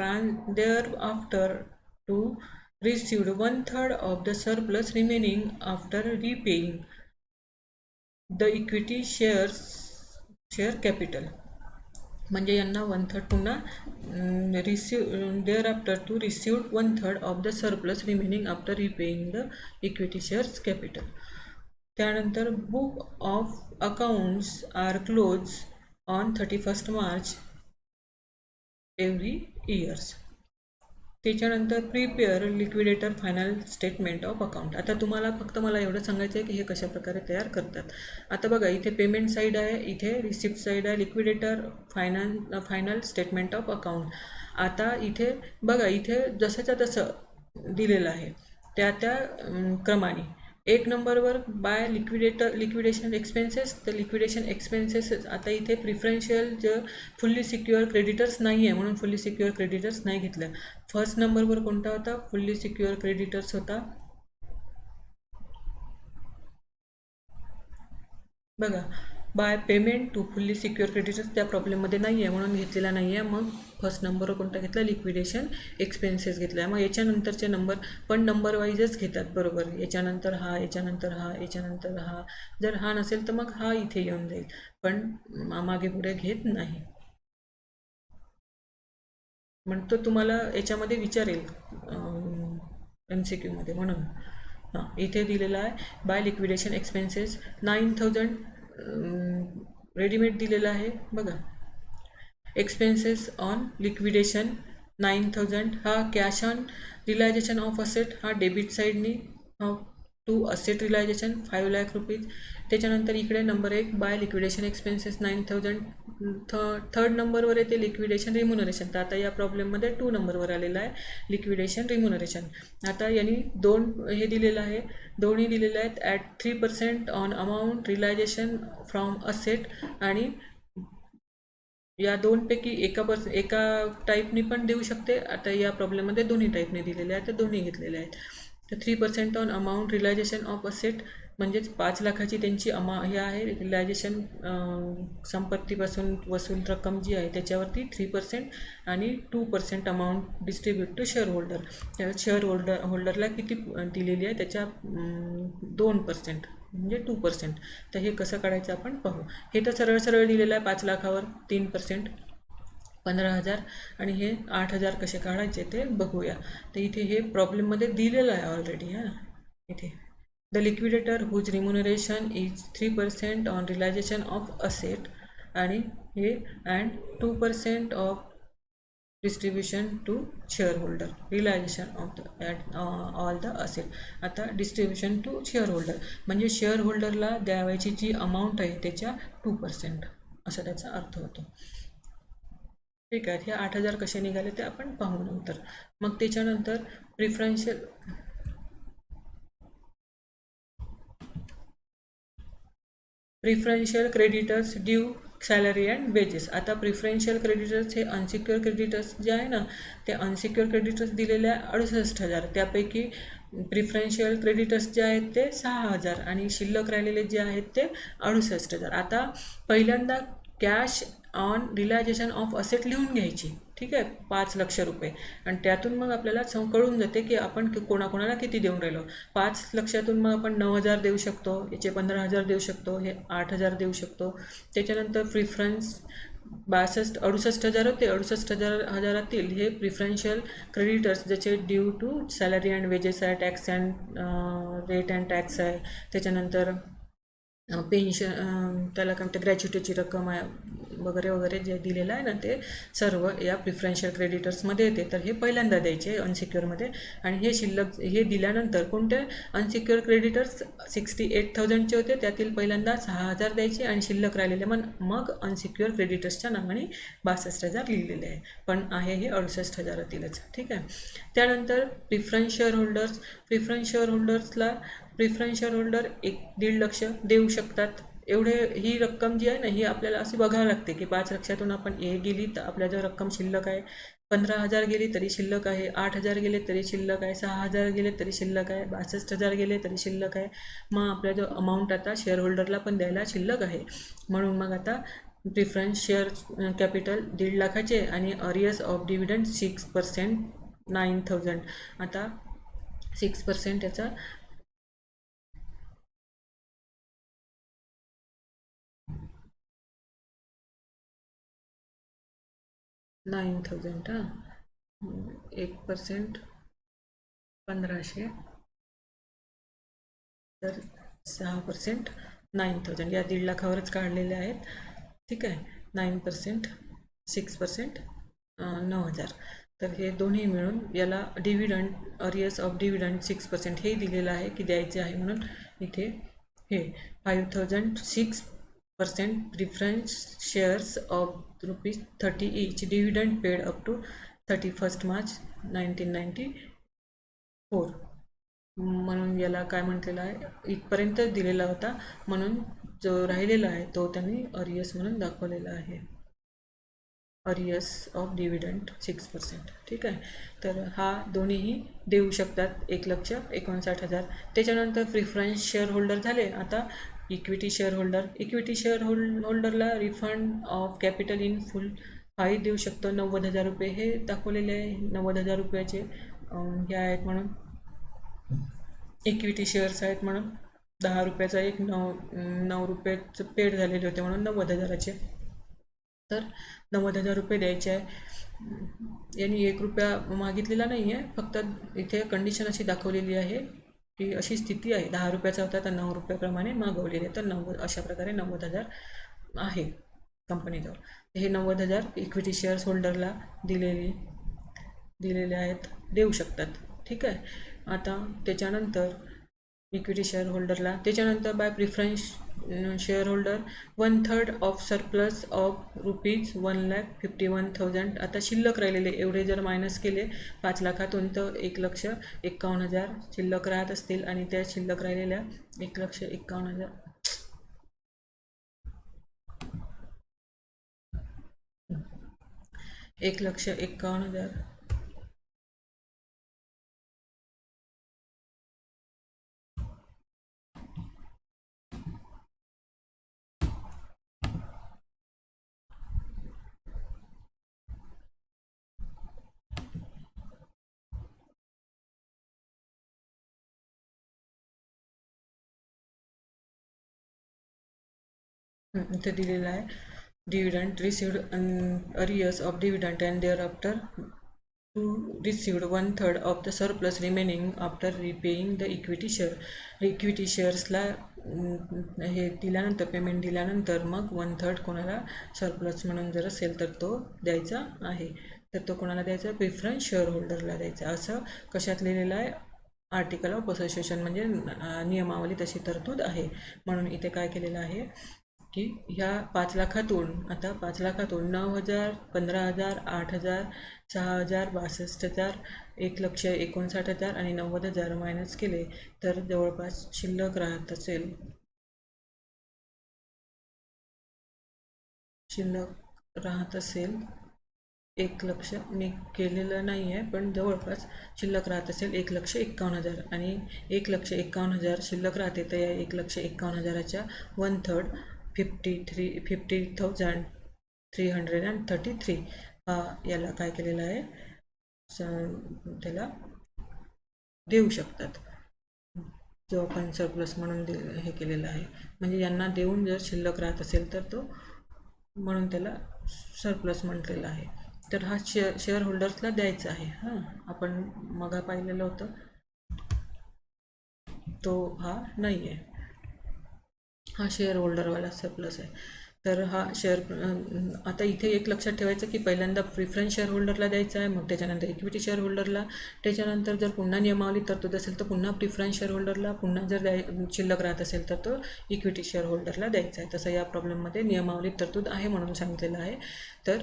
thereafter to receive one third of the surplus remaining after repaying the equity share capital. म्हणजे यांना वन थर्ड पुन्हा thereafter to received one third of the surplus remaining after repaying the equity shares capital. त्यानंतर book of accounts are close on 31 March every years. त्याच्यानंतर prepare liquidator final statement of account. आता तुम्हाला फक्त मला एवढं सांगायचं आहे की हे कशा प्रकारे तयार करतात. आता बघा इथे पेमेंट साईड आहे, इथे रिसिप्ट साईड आहे, liquidator final statement of account. आता इथे बघा इथे जसंच्या तसं दिलेलं आहे त्या क्रमाने. एक नंबरवर बाय लिक्विडेशन एक्सपेन्सेस. तर लिक्विडेशन एक्सपेन्सेस आता इथे प्रिफरन्शियल फुल्ली सिक्युअर क्रेडिटर्स नाही आहे म्हणून फुल्ली सिक्युअर क्रेडिटर्स नाही घेतलं. फर्स्ट नंबरवर कोणता होता? फुल्ली सिक्युअर क्रेडिटर्स होता. बघा by payment to fully secure creditors त्या प्रॉब्लेममध्ये नाही आहे म्हणून घेतलेला नाही आहे. मग फर्स्ट नंबरवर कोणता घेतला? लिक्विडेशन एक्सपेन्सेस घेतला आहे. मग याच्यानंतरचे नंबर पण नंबर वाईजच घेतात बरोबर. याच्यानंतर हा, याच्यानंतर हा, याच्यानंतर हा. जर हा नसेल तर मग हा इथे येऊन जाईल पण मागे पुढे घेत नाही. म्हणतो तुम्हाला याच्यामध्ये विचारेल MCQमध्ये म्हणून. हां इथे दिलेला आहे बाय लिक्विडेशन एक्सपेन्सेस 9000 रेडीमेड दिलेला आहे बघा. एक्सपेन्सेस ऑन लिक्विडेशन 9000 हा cash on realisation of asset हा डेबिट साईडनी to asset realisation 5 lakh rupees. त्याच्यानंतर इकडे number 1 by liquidation expenses 9000. Third नंबरवर येते लिक्विडेशन रिम्युनरेशन. तर आता या प्रॉब्लेममध्ये 2 नंबरवर आलेला आहे लिक्विडेशन रिम्युनरेशन. आता यांनी दोन हे दिलेलं आहे, दोन्ही दिलेले आहेत at 3% on amount realisation from asset. आणि या दोनपैकी एका टाईपनी पण देऊ शकते. आता या प्रॉब्लेममध्ये दोन्ही टाईपने दिलेले आहेत तर दोन्ही घेतलेले आहेत. तर 3% on amount realisation of asset म्हणजेच 5 लाखाची त्यांची हे आहे रिलायझेशन संपत्तीपासून वसूल रक्कम जी आहे त्याच्यावरती 3% आणि 2% amount distribute to share holder. त्या शेअर होल्डरला किती दिलेली आहे त्याच्या 2% म्हणजे 2%. तर हे कसं काढायचं आपण पाहू. हे तर सरळ सरळ दिलेलं आहे 5 लाखावर 3% 15,000 आणि हे 8,000 कसे काढायचे ते बघूया. तर इथे हे प्रॉब्लेममध्ये दिलेलं आहे ऑलरेडी. हां इथे the liquidator whose remuneration is 3% on realisation of asset आणि हे and 2% of distribution to share holder realisation of all the asset. आता डिस्ट्रीब्युशन टू शेअर होल्डर म्हणजे शेअर होल्डरला द्यावायची जी अमाऊंट आहे त्याच्या 2% असा त्याचा अर्थ होतो. ठीक आहे. हे 8,000 कसे निघाले ते आपण पाहू नंतर. मग त्याच्यानंतर preferential creditors due salary and wages. आता प्रिफरन्शियल क्रेडिटर्स हे अनसिक्युअर क्रेडिटर्स जे आहे ना ते अनसिक्युअर क्रेडिटर्स दिलेले आहे 68,000. त्यापैकी प्रिफरन्शियल क्रेडिटर्स जे आहेत ते 6,000 आणि शिल्लक राहिलेले जे आहेत ते 68,000. आता पहिल्यांदा cash on realisation of asset लिहून घ्यायची. ठीक आहे 5 लाख रुपये आणि त्यातून मग आपल्याला कळून जाते की आपण कोणाकोणाला किती देऊन राहिलो. 5 लाखातून मग आपण 9,000 देऊ शकतो, याचे 15,000 देऊ शकतो, हे 8,000 देऊ शकतो. त्याच्यानंतर प्रिफरन्स 68,000 होते. 68,000 हे प्रिफरन्शियल क्रेडिटर्स ज्याचे due to salary and wages आहे, tax and rate and tax आहे. त्याच्यानंतर पेन्शन त्याला काय म्हणते ग्रॅच्युटीची रक्कम आहे वगैरे वगैरे जे दिलेलं आहे ना ते सर्व या प्रिफरन्शियल क्रेडिटर्समध्ये येते. तर हे पहिल्यांदा द्यायचे अनसिक्युअरमध्ये आणि हे शिल्लक हे दिल्यानंतर कोणते अनसिक्युअर क्रेडिटर्स 68,000चे होते त्यातील पहिल्यांदा 6,000 द्यायचे आणि शिल्लक राहिलेले मग अनसिक्युअर क्रेडिटर्सच्या नावाने 62,000 लिहिलेले आहे पण आहे हे 68,000 ठीक आहे. त्यानंतर प्रिफरन्स शेअर होल्डर्सला प्रिफरन्स शेअर होल्डर 1.5 लाख देऊ शकतात. एवढे ही रक्कम जी आहे ना ही आपल्याला अशी बघावं लागते की 5 लक्षातून आपण ए गेली तर आपल्याजवळ रक्कम शिल्लक आहे, 15,000 गेली तरी शिल्लक आहे, 8,000 गेले तरी शिल्लक आहे, 6,000 गेले तरी शिल्लक आहे, 62,000 गेले तरी शिल्लक आहे. मग आपल्या जो अमाऊंट आता शेअर होल्डरला पण द्यायला शिल्लक आहे. म्हणून मग आता प्रिफरन्स शेअर कॅपिटल 1.5 लाखाचे आणि अरियर्स ऑफ डिव्हिडंड 6%, 9,000. आता 6% याचा 9,000 1% 1,500 तर 6% 9,000 या 1.5 लाखावरच काढलेले आहेत. ठीक आहे. 9% 6% 9,000. तर हे दोन्ही मिळून याला डिव्हिडंड अरियर्स ऑफ डिव्हिडंड 6% हे दिलेलं आहे की द्यायचे आहे. म्हणून इथे हे 5,006% preference shares of ₹30 each dividend paid up to 31 March 1994. म्हणून याला काय म्हटलेलं आहे इथपर्यंतच दिलेला होता, म्हणून जो राहिलेला आहे तो त्यांनी अरियर्स म्हणून दाखवलेला आहे. Arrears of dividend 6%. ठीक आहे. तर हा दोन्हीही देऊ शकतात 1,59,000. त्याच्यानंतर प्रिफरन्स शेअर होल्डर झाले. आता equity share holder. Equity share होल्डरला refund of capital in full हाही देऊ शकतो. 90,000 रुपये हे दाखवलेले आहे. 90,000 रुपयाचे हे आहेत म्हणून इक्विटी शेअर्स आहेत म्हणून 10 रुपयाचा एक 9 रुपयाचं पेड झालेले होते म्हणून 90,000चे. तर 90,000 रुपये द्यायचे आहे. यांनी 1 रुपया मागितलेला नाही आहे, फक्त इथे कंडिशन अशी दाखवलेली आहे की अशी स्थिती आहे. 10 रुपयाचा होता तर 9 रुपयाप्रमाणे मागवलेले, तर 90 अशा प्रकारे 90,000 आहे कंपनीजवळ. हे 90,000 इक्विटी शेअर्स होल्डरला दिलेले आहेत, देऊ शकतात. ठीक आहे. आता त्याच्यानंतर इक्विटी शेअर होल्डरला त्याच्यानंतर by preference share holder 1/3 of surplus of ₹1,51,000. आता शिल्लक राहिलेले एवढे जर मायनस केले 5 लाखातून तर 1,51,000 शिल्लक राहत असतील आणि त्या शिल्लक राहिलेल्या 1,51,000 1,51,000 इथे दिलेलं आहे. Dividend received arrears of dividend and thereafter to received 1/3 of the surplus remaining after repaying the equity share. Equity शेअर्सला हे दिल्यानंतर पेमेंट दिल्यानंतर मग 1/3 कोणाला सरप्लस म्हणून जर असेल तर तो द्यायचा आहे. तर तो कोणाला द्यायचा? प्रिफरन्स शेअर होल्डरला द्यायचा. असं कशात लिहिलेलं आहे? आर्टिकल ऑफ असोसिएशन म्हणजे नियमावली तशी तरतूद आहे. म्हणून इथे काय केलेलं आहे की ह्या 5 लाखातून आता 5 लाखातून 9,000 15,000 8,000 6,000 62,000 1,59,000 आणि 90,000 मायनस केले तर जवळपास शिल्लक राहत असेल 1 लक्ष. मी केलेलं नाही आहे पण जवळपास शिल्लक राहत असेल 1,51,000 आणि 1,51,000 शिल्लक राहते. तर या 1,51,000च्या 1/3 50,333 हा याला काय केलेला आहे त्याला देऊ शकतात, जो आपण सरप्लस म्हणून हे केलेला आहे. म्हणजे यांना देऊन जर शिल्लक राहत असेल तर तो म्हणून त्याला सरप्लस म्हटलेला आहे. तर हा शेअर होल्डर्सला द्यायचा आहे. हां, आपण मग पाहिलेलं होतं तो हा नाही आहे, हा शेअर होल्डरवाला सरप्लस आहे. तर हा शेअर आता इथे एक लक्षात ठेवायचं की पहिल्यांदा प्रिफरन्स शेअर होल्डरला द्यायचा आहे, मग त्याच्यानंतर इक्विटी शेअर होल्डरला, त्याच्यानंतर जर पुन्हा नियमावली तरतूद असेल तर पुन्हा प्रिफरन्स शेअर होल्डरला, पुन्हा जर शिल्लक राहत असेल तर तो इक्विटी शेअर होल्डरला द्यायचा आहे. तसं या प्रॉब्लेममध्ये नियमावली तरतूद आहे म्हणून सांगितलेलं आहे. तर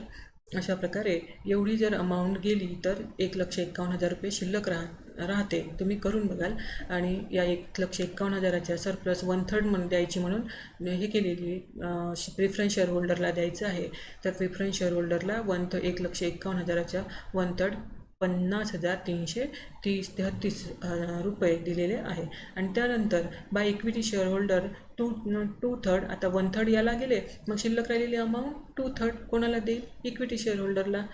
अशा प्रकारे एवढी जर अमाऊंट गेली तर 1,51,000 रुपये शिल्लक राहते. तुम्ही करून बघाल. आणि या 1,51,000च्या सरप्लस 1/3 म्हणून द्यायची म्हणून हे केलेली प्रिफरन्स शेअर होल्डरला द्यायचं आहे. तर प्रिफरन्स शेअर होल्डरला 1,51,000च्या 1/3 50,333 रुपये दिलेले आहे. आणि त्यानंतर by equity share holder two third, आता 1/3 याला गेले, मग शिल्लक राहिलेली अमाऊंट 2/3 कोणाला देईल? इक्विटी शेअर होल्डरला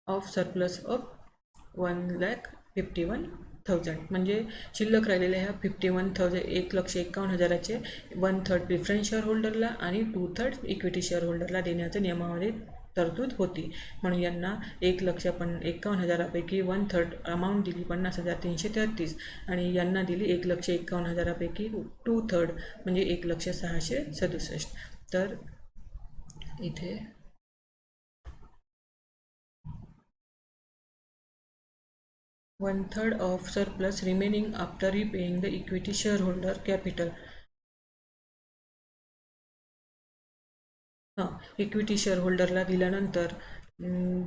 ऑफ सरप्लस ऑफ 1,51,000. म्हणजे शिल्लक राहिलेल्या ह्या 1,51,000चे 1/3 प्रिफरन्स शेअर होल्डरला आणि 2/3 इक्विटी शेअर होल्डरला देण्याचं नियमावली तरतूद होती. म्हणून यांना 1,51,000पैकी 1/3 अमाऊंट दिली 50,333 आणि यांना दिली 1,51,000पैकी 2/3 म्हणजे 1,06,67. तर इथे 1/3 of surplus remaining after repaying the equity share holder capital. Equity share होल्डरला दिल्यानंतर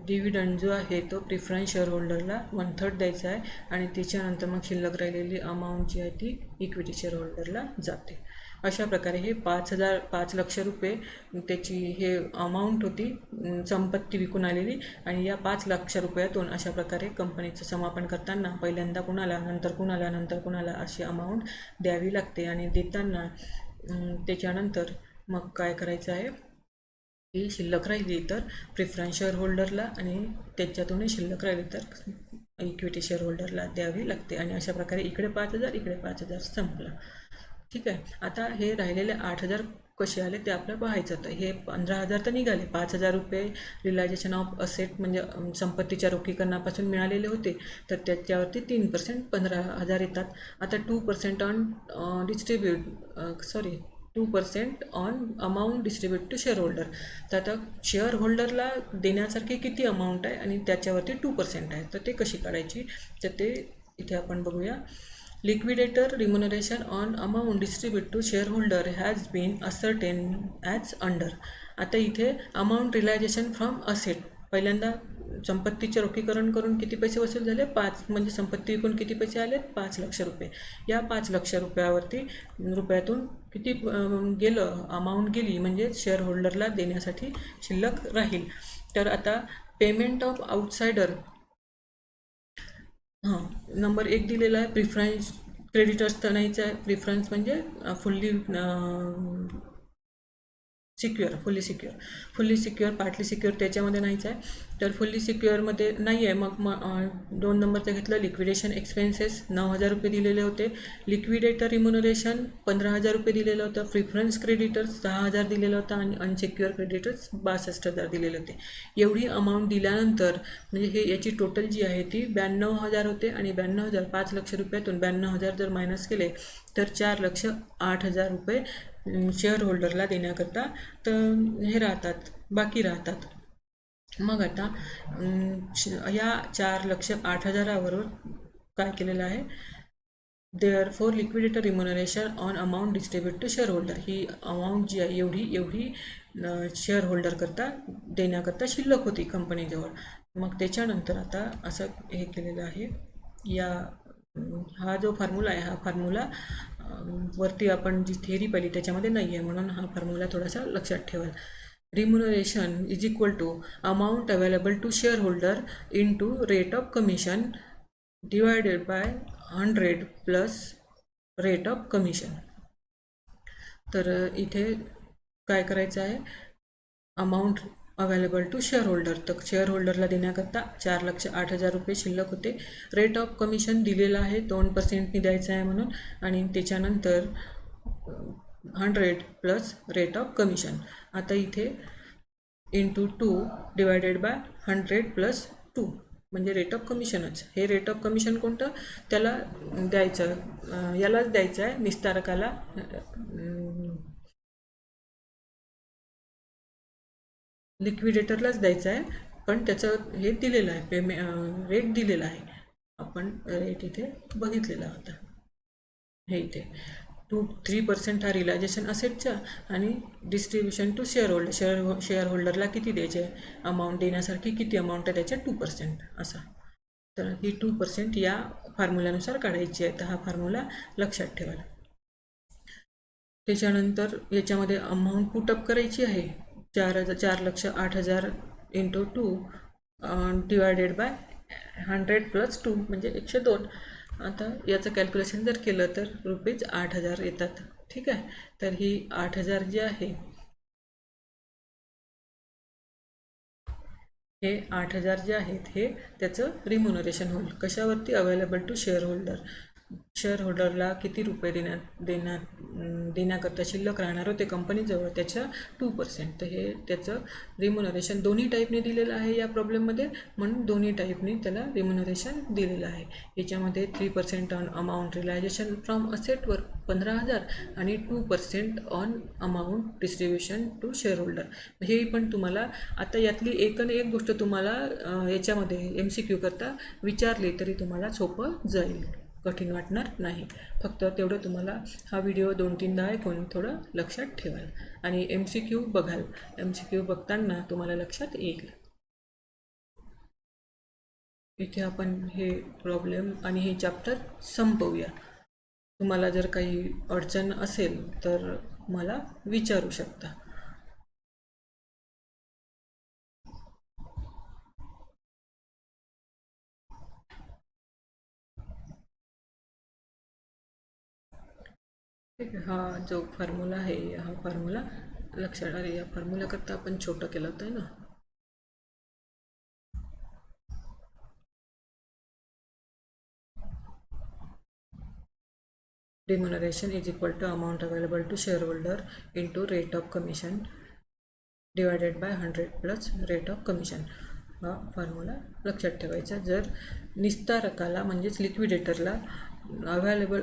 डिव्हिडंड जो आहे तो प्रिफरन्स शेअर होल्डरला 1/3 द्यायचा आहे आणि त्याच्यानंतर मग शिल्लक राहिलेली अमाऊंट जी आहे ती इक्विटी शेअर होल्डरला जाते. अशा प्रकारे हे 5,00,000 रुपये त्याची हे अमाऊंट होती संपत्ती विकून आलेली. आणि या 5,00,000 रुपयातून अशा प्रकारे कंपनीचं समापन करताना पहिल्यांदा कुणाला, नंतर कुणाला, नंतर कुणाला अशी अमाऊंट द्यावी लागते. आणि देताना त्याच्यानंतर मग काय करायचं आहे ही शिल्लक राहिली तर प्रिफरन्स शेअर होल्डरला आणि त्याच्यातूनही शिल्लक राहिली तर इक्विटी शेअर होल्डरला द्यावी लागते. आणि अशा प्रकारे इकडे 5,000 इकडे 5,000 संपलं. ठीक आहे. आता हे राहिलेले 8,000 कसे आले ते आपल्याला पाहायचं होतं. हे 15,000 तर निघाले. 5,000 रुपये रिलायझेशन ऑफ असेट म्हणजे संपत्तीच्या रोखीकरणापासून मिळालेले होते. तर त्याच्यावरती 3% 15,000 येतात. आता 2% on 2% on amount distribute to share holder. तर आता शेअर होल्डरला देण्यासारखी किती अमाऊंट आहे आणि त्याच्यावरती 2% आहे. तर ते कशी काढायची तर ते इथे आपण बघूया. Liquidator remuneration on amount distribute to share holder has been ascertain as under. आता इथे अमाऊंट रिलायझेशन फ्रॉम असेट पहिल्यांदा संपत्तीचे रोखीकरण करून किती पैसे वसूल झाले 5 म्हणजे संपत्ती विकून किती पैसे आले 5,00,000 रुपये. या 5,00,000 रुपयातून किती गेलं अमाऊंट गेली म्हणजे शेअर होल्डरला देण्यासाठी शिल्लक राहील. तर आता पेमेंट ऑफ आउटसायडर नंबर 1 दिलेला आहे. प्रिफरन्स क्रेडिटर्स तर नाहीच आहे. प्रिफरन्स म्हणजे fully fully secure partly secure त्याच्यामध्ये नाहीच आहे. तर फुल्ली सिक्युअरमध्ये नाही आहे. मग 2 नंबरचं घेतलं लिक्विडेशन एक्सपेन्सेस 9,000 रुपये दिलेले होते. लिक्विडेटर रिम्युनरेशन 15,000 रुपये दिलेलं होतं. प्रिफरन्स क्रेडिटर्स 6,000 दिलेलं होतं आणि अनसिक्युअर क्रेडिटर्स 62,000 दिलेले होते. एवढी अमाऊंट दिल्यानंतर म्हणजे हे याची टोटल जी आहे ती 92,000 होते. आणि 92,000 5,00,000 रुपयातून 92,000 जर मायनस केले तर 4,08,000 रुपये शेअर होल्डरला देण्याकरता तर हे राहतात बाकी राहतात. मग आता या 4,08,000 काय केलेलं आहे therefore liquidator remuneration on amount distribute to share holder. ही अमाऊंट जी आहे एवढी शेअर होल्डर करता देण्याकरता शिल्लक होती कंपनीजवळ. मग त्याच्यानंतर आता असं हे केलेलं आहे. हा जो फॉर्म्युला आहे हा फॉर्म्युला वरती आपण जी थेअरी पाहिली त्याच्यामध्ये नाही आहे म्हणून हा फॉर्म्युला थोडासा लक्षात ठेवाल. Remuneration is equal to amount available to share holder into rate of commission divided by 100 plus rate of commission. तर इथे काय करायचं आहे amount available to share holder तर शेअर होल्डरला देण्याकरता 4,08,000 रुपये शिल्लक होते. रेट ऑफ कमिशन दिलेला आहे 2% द्यायचं आहे म्हणून आणि त्याच्यानंतर 100 प्लस रेट ऑफ कमिशन. आता इथे इंटू 2 डिवायडेड बाय 100 प्लस 2 म्हणजे रेट ऑफ कमिशनच. हे रेट ऑफ कमिशन कोणतं त्याला द्यायचं यालाच द्यायचं आहे निस्तारकाला लिक्विडेटरलाच द्यायचं आहे. पण त्याचं हे दिलेलं आहे रेट दिलेला आहे. आपण रेट इथे बघितलेला होता हे इथे. 3% हा रिलायझेशन असेटचा आणि distribution to share holder. Share होल्डरला किती द्यायचे अमाऊंट देण्यासारखी किती अमाऊंट आहे त्याच्या 2% असा. तर ही 2% या फॉर्म्युल्यानुसार काढायची आहे. तर हा फॉर्म्युला लक्षात ठेवा. त्याच्यानंतर याच्यामध्ये अमाऊंट पुटअप करायची आहे 4,08,000 इंटू 2 डिवायडेड बाय 100 + 2 म्हणजे 102. आता याचं कॅल्क्युलेशन जर केलं तर ₹8,000 येतात. ठीक आहे. तर ही 8,000 जी आहे हे 8,000 जे आहेत हे त्याचं रिम्युनरेशन होईल. कशावरती? Available to share holder. Share होल्डरला किती रुपये देण्याकरता शिल्लक राहणार होते कंपनीजवळ त्याच्या 2%. तर हे त्याचं रिम्युनरेशन दोन्ही टाईपने दिलेलं आहे या प्रॉब्लेममध्ये, म्हणून दोन्ही टाईपने त्याला रिम्युनरेशन दिलेलं आहे. याच्यामध्ये 3% ऑन अमाऊंट रिलायझेशन फ्रॉम असेटवर 15,000 आणि 2% on amount distribution to share holder. हे पण तुम्हाला आता यातली एक गोष्ट तुम्हाला याच्यामध्ये MCQ करता विचारली तरी तुम्हाला सोपं जाईल, कठीण वाटणार नाही. फक्त तेवढं तुम्हाला हा व्हिडिओ 2-3दा ऐकून थोडं लक्षात ठेवाल आणि MCQ बघाल. MCQ बघताना तुम्हाला लक्षात येईल. इथे आपण हे प्रॉब्लेम आणि हे चॅप्टर संपवूया. तुम्हाला जर काही अडचण असेल तर मला विचारू शकता. ठीक आहे. हा जो फॉर्म्युला आहे हा फॉर्म्युला लक्षात. अरे या फॉर्म्युला करता आपण छोटं केलं होतं ना. Remuneration is equal to amount available to shareholder into rate of commission divided by 100 plus rate of commission. हा फॉर्म्युला लक्षात ठेवायचा. जर निस्तारकाला म्हणजेच लिक्विडेटरला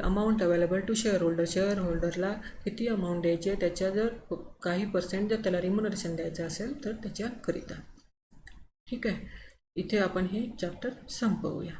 अमाऊंट अवेलेबल टू शेअर होल्डरला किती अमाऊंट द्यायची आहे त्याच्या जर काही % जर त्याला रिम्युनरेशन द्यायचं असेल तर त्याच्याकरिता. ठीक आहे. इथे आपण हे चॅप्टर संपवूया.